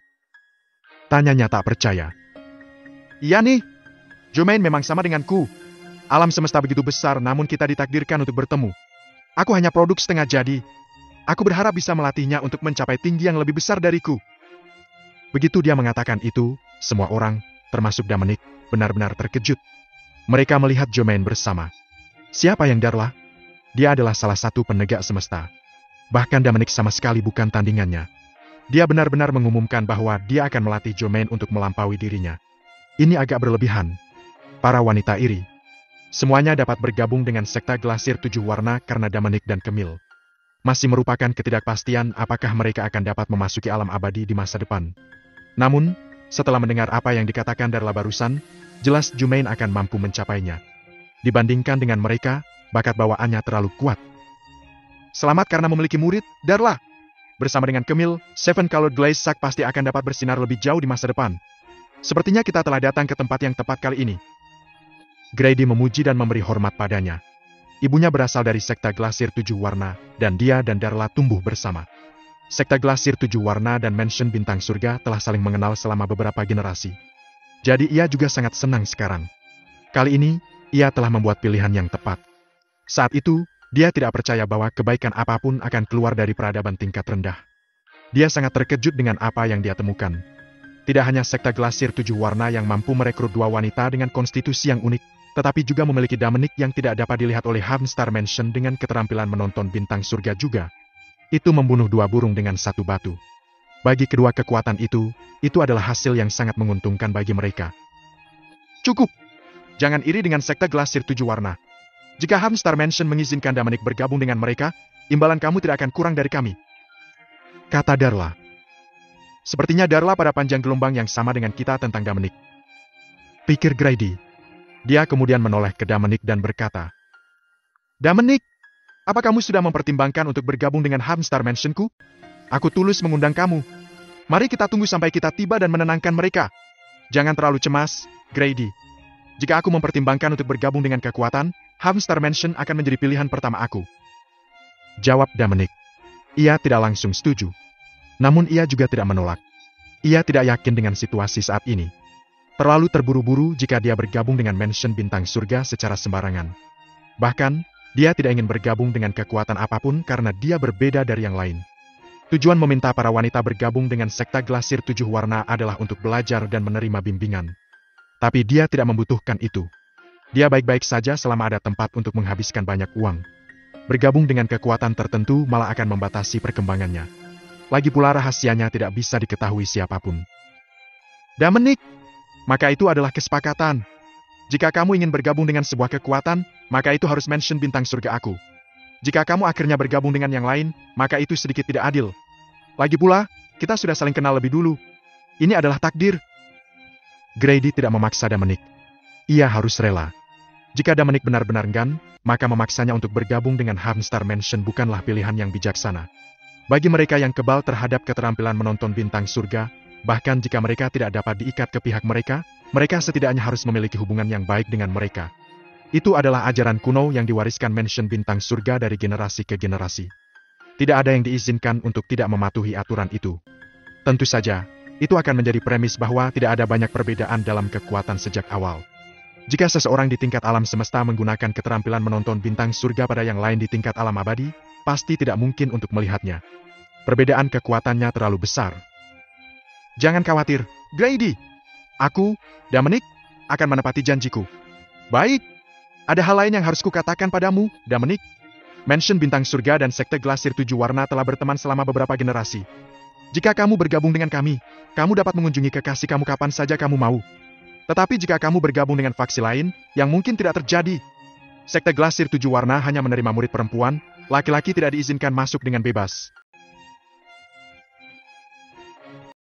Tanyanya tak percaya. Iya nih, Jumaine memang sama denganku. Alam semesta begitu besar namun kita ditakdirkan untuk bertemu. Aku hanya produk setengah jadi. Aku berharap bisa melatihnya untuk mencapai tinggi yang lebih besar dariku. Begitu dia mengatakan itu, semua orang, termasuk Dominic, benar-benar terkejut. Mereka melihat Jumaine bersama. Siapa yang Darla? Dia adalah salah satu penegak semesta. Bahkan Dominic sama sekali bukan tandingannya. Dia benar-benar mengumumkan bahwa dia akan melatih Jumaine untuk melampaui dirinya. Ini agak berlebihan. Para wanita iri. Semuanya dapat bergabung dengan sekte Glasir 7 warna karena Dominic dan Camille. Masih merupakan ketidakpastian apakah mereka akan dapat memasuki alam abadi di masa depan. Namun, setelah mendengar apa yang dikatakan Darla barusan, jelas Jumaine akan mampu mencapainya. Dibandingkan dengan mereka, bakat bawaannya terlalu kuat. Selamat karena memiliki murid, Darla. Bersama dengan Camille, Seven Colored Glaze Sack pasti akan dapat bersinar lebih jauh di masa depan. Sepertinya kita telah datang ke tempat yang tepat kali ini. Grady memuji dan memberi hormat padanya. Ibunya berasal dari sekte Glasir 7 warna, dan dia dan Darla tumbuh bersama. Sekte Glasir 7 warna dan Mansion Bintang Surga telah saling mengenal selama beberapa generasi. Jadi ia juga sangat senang sekarang. Kali ini, ia telah membuat pilihan yang tepat. Saat itu, dia tidak percaya bahwa kebaikan apapun akan keluar dari peradaban tingkat rendah. Dia sangat terkejut dengan apa yang dia temukan. Tidak hanya sekte Glasir 7 warna yang mampu merekrut 2 wanita dengan konstitusi yang unik, tetapi juga memiliki Dominic yang tidak dapat dilihat oleh Harmstar Mansion dengan keterampilan menonton bintang surga juga. Itu membunuh 2 burung dengan 1 batu. Bagi kedua kekuatan itu adalah hasil yang sangat menguntungkan bagi mereka. Cukup! Jangan iri dengan sekte Glasir 7 warna. Jika Harmstar Mansion mengizinkan Dominic bergabung dengan mereka, imbalan kamu tidak akan kurang dari kami. Kata Darla. Sepertinya Darla pada panjang gelombang yang sama dengan kita tentang Dominic. Pikir Grady. Dia kemudian menoleh ke Dominic dan berkata, Dominic, apa kamu sudah mempertimbangkan untuk bergabung dengan Harmstar Mansion-ku? Aku tulus mengundang kamu. Mari kita tunggu sampai kita tiba dan menenangkan mereka. Jangan terlalu cemas, Grady. Jika aku mempertimbangkan untuk bergabung dengan kekuatan, Harmstar Mansion akan menjadi pilihan pertama aku. Jawab Dominic. Ia tidak langsung setuju. Namun ia juga tidak menolak. Ia tidak yakin dengan situasi saat ini. Terlalu terburu-buru jika dia bergabung dengan Mansion Bintang Surga secara sembarangan. Bahkan, dia tidak ingin bergabung dengan kekuatan apapun karena dia berbeda dari yang lain. Tujuan meminta para wanita bergabung dengan sekte Glasir 7 warna adalah untuk belajar dan menerima bimbingan. Tapi dia tidak membutuhkan itu. Dia baik-baik saja selama ada tempat untuk menghabiskan banyak uang. Bergabung dengan kekuatan tertentu malah akan membatasi perkembangannya. Lagi pula rahasianya tidak bisa diketahui siapapun. Dominic, maka itu adalah kesepakatan. Jika kamu ingin bergabung dengan sebuah kekuatan, maka itu harus Mansion Bintang Surga aku. Jika kamu akhirnya bergabung dengan yang lain, maka itu sedikit tidak adil. Lagi pula, kita sudah saling kenal lebih dulu. Ini adalah takdir. Grady tidak memaksa Dominic. Ia harus rela. Jika Dominic benar-benar enggan, maka memaksanya untuk bergabung dengan Harmstar Mansion bukanlah pilihan yang bijaksana. Bagi mereka yang kebal terhadap keterampilan menonton bintang surga, bahkan jika mereka tidak dapat diikat ke pihak mereka, mereka setidaknya harus memiliki hubungan yang baik dengan mereka. Itu adalah ajaran kuno yang diwariskan Mansion Bintang Surga dari generasi ke generasi. Tidak ada yang diizinkan untuk tidak mematuhi aturan itu. Tentu saja, itu akan menjadi premis bahwa tidak ada banyak perbedaan dalam kekuatan sejak awal. Jika seseorang di tingkat alam semesta menggunakan keterampilan menonton bintang surga pada yang lain di tingkat alam abadi, pasti tidak mungkin untuk melihatnya. Perbedaan kekuatannya terlalu besar. Jangan khawatir, Grady, aku, Dominic, akan menepati janjiku. Baik, ada hal lain yang harus kukatakan padamu, Dominic. Mansion Bintang Surga dan Sekte Glasir Tujuh Warna telah berteman selama beberapa generasi. Jika kamu bergabung dengan kami, kamu dapat mengunjungi kekasih kamu kapan saja kamu mau. Tetapi jika kamu bergabung dengan faksi lain, yang mungkin tidak terjadi. Sekte Glasir Tujuh Warna hanya menerima murid perempuan, laki-laki tidak diizinkan masuk dengan bebas.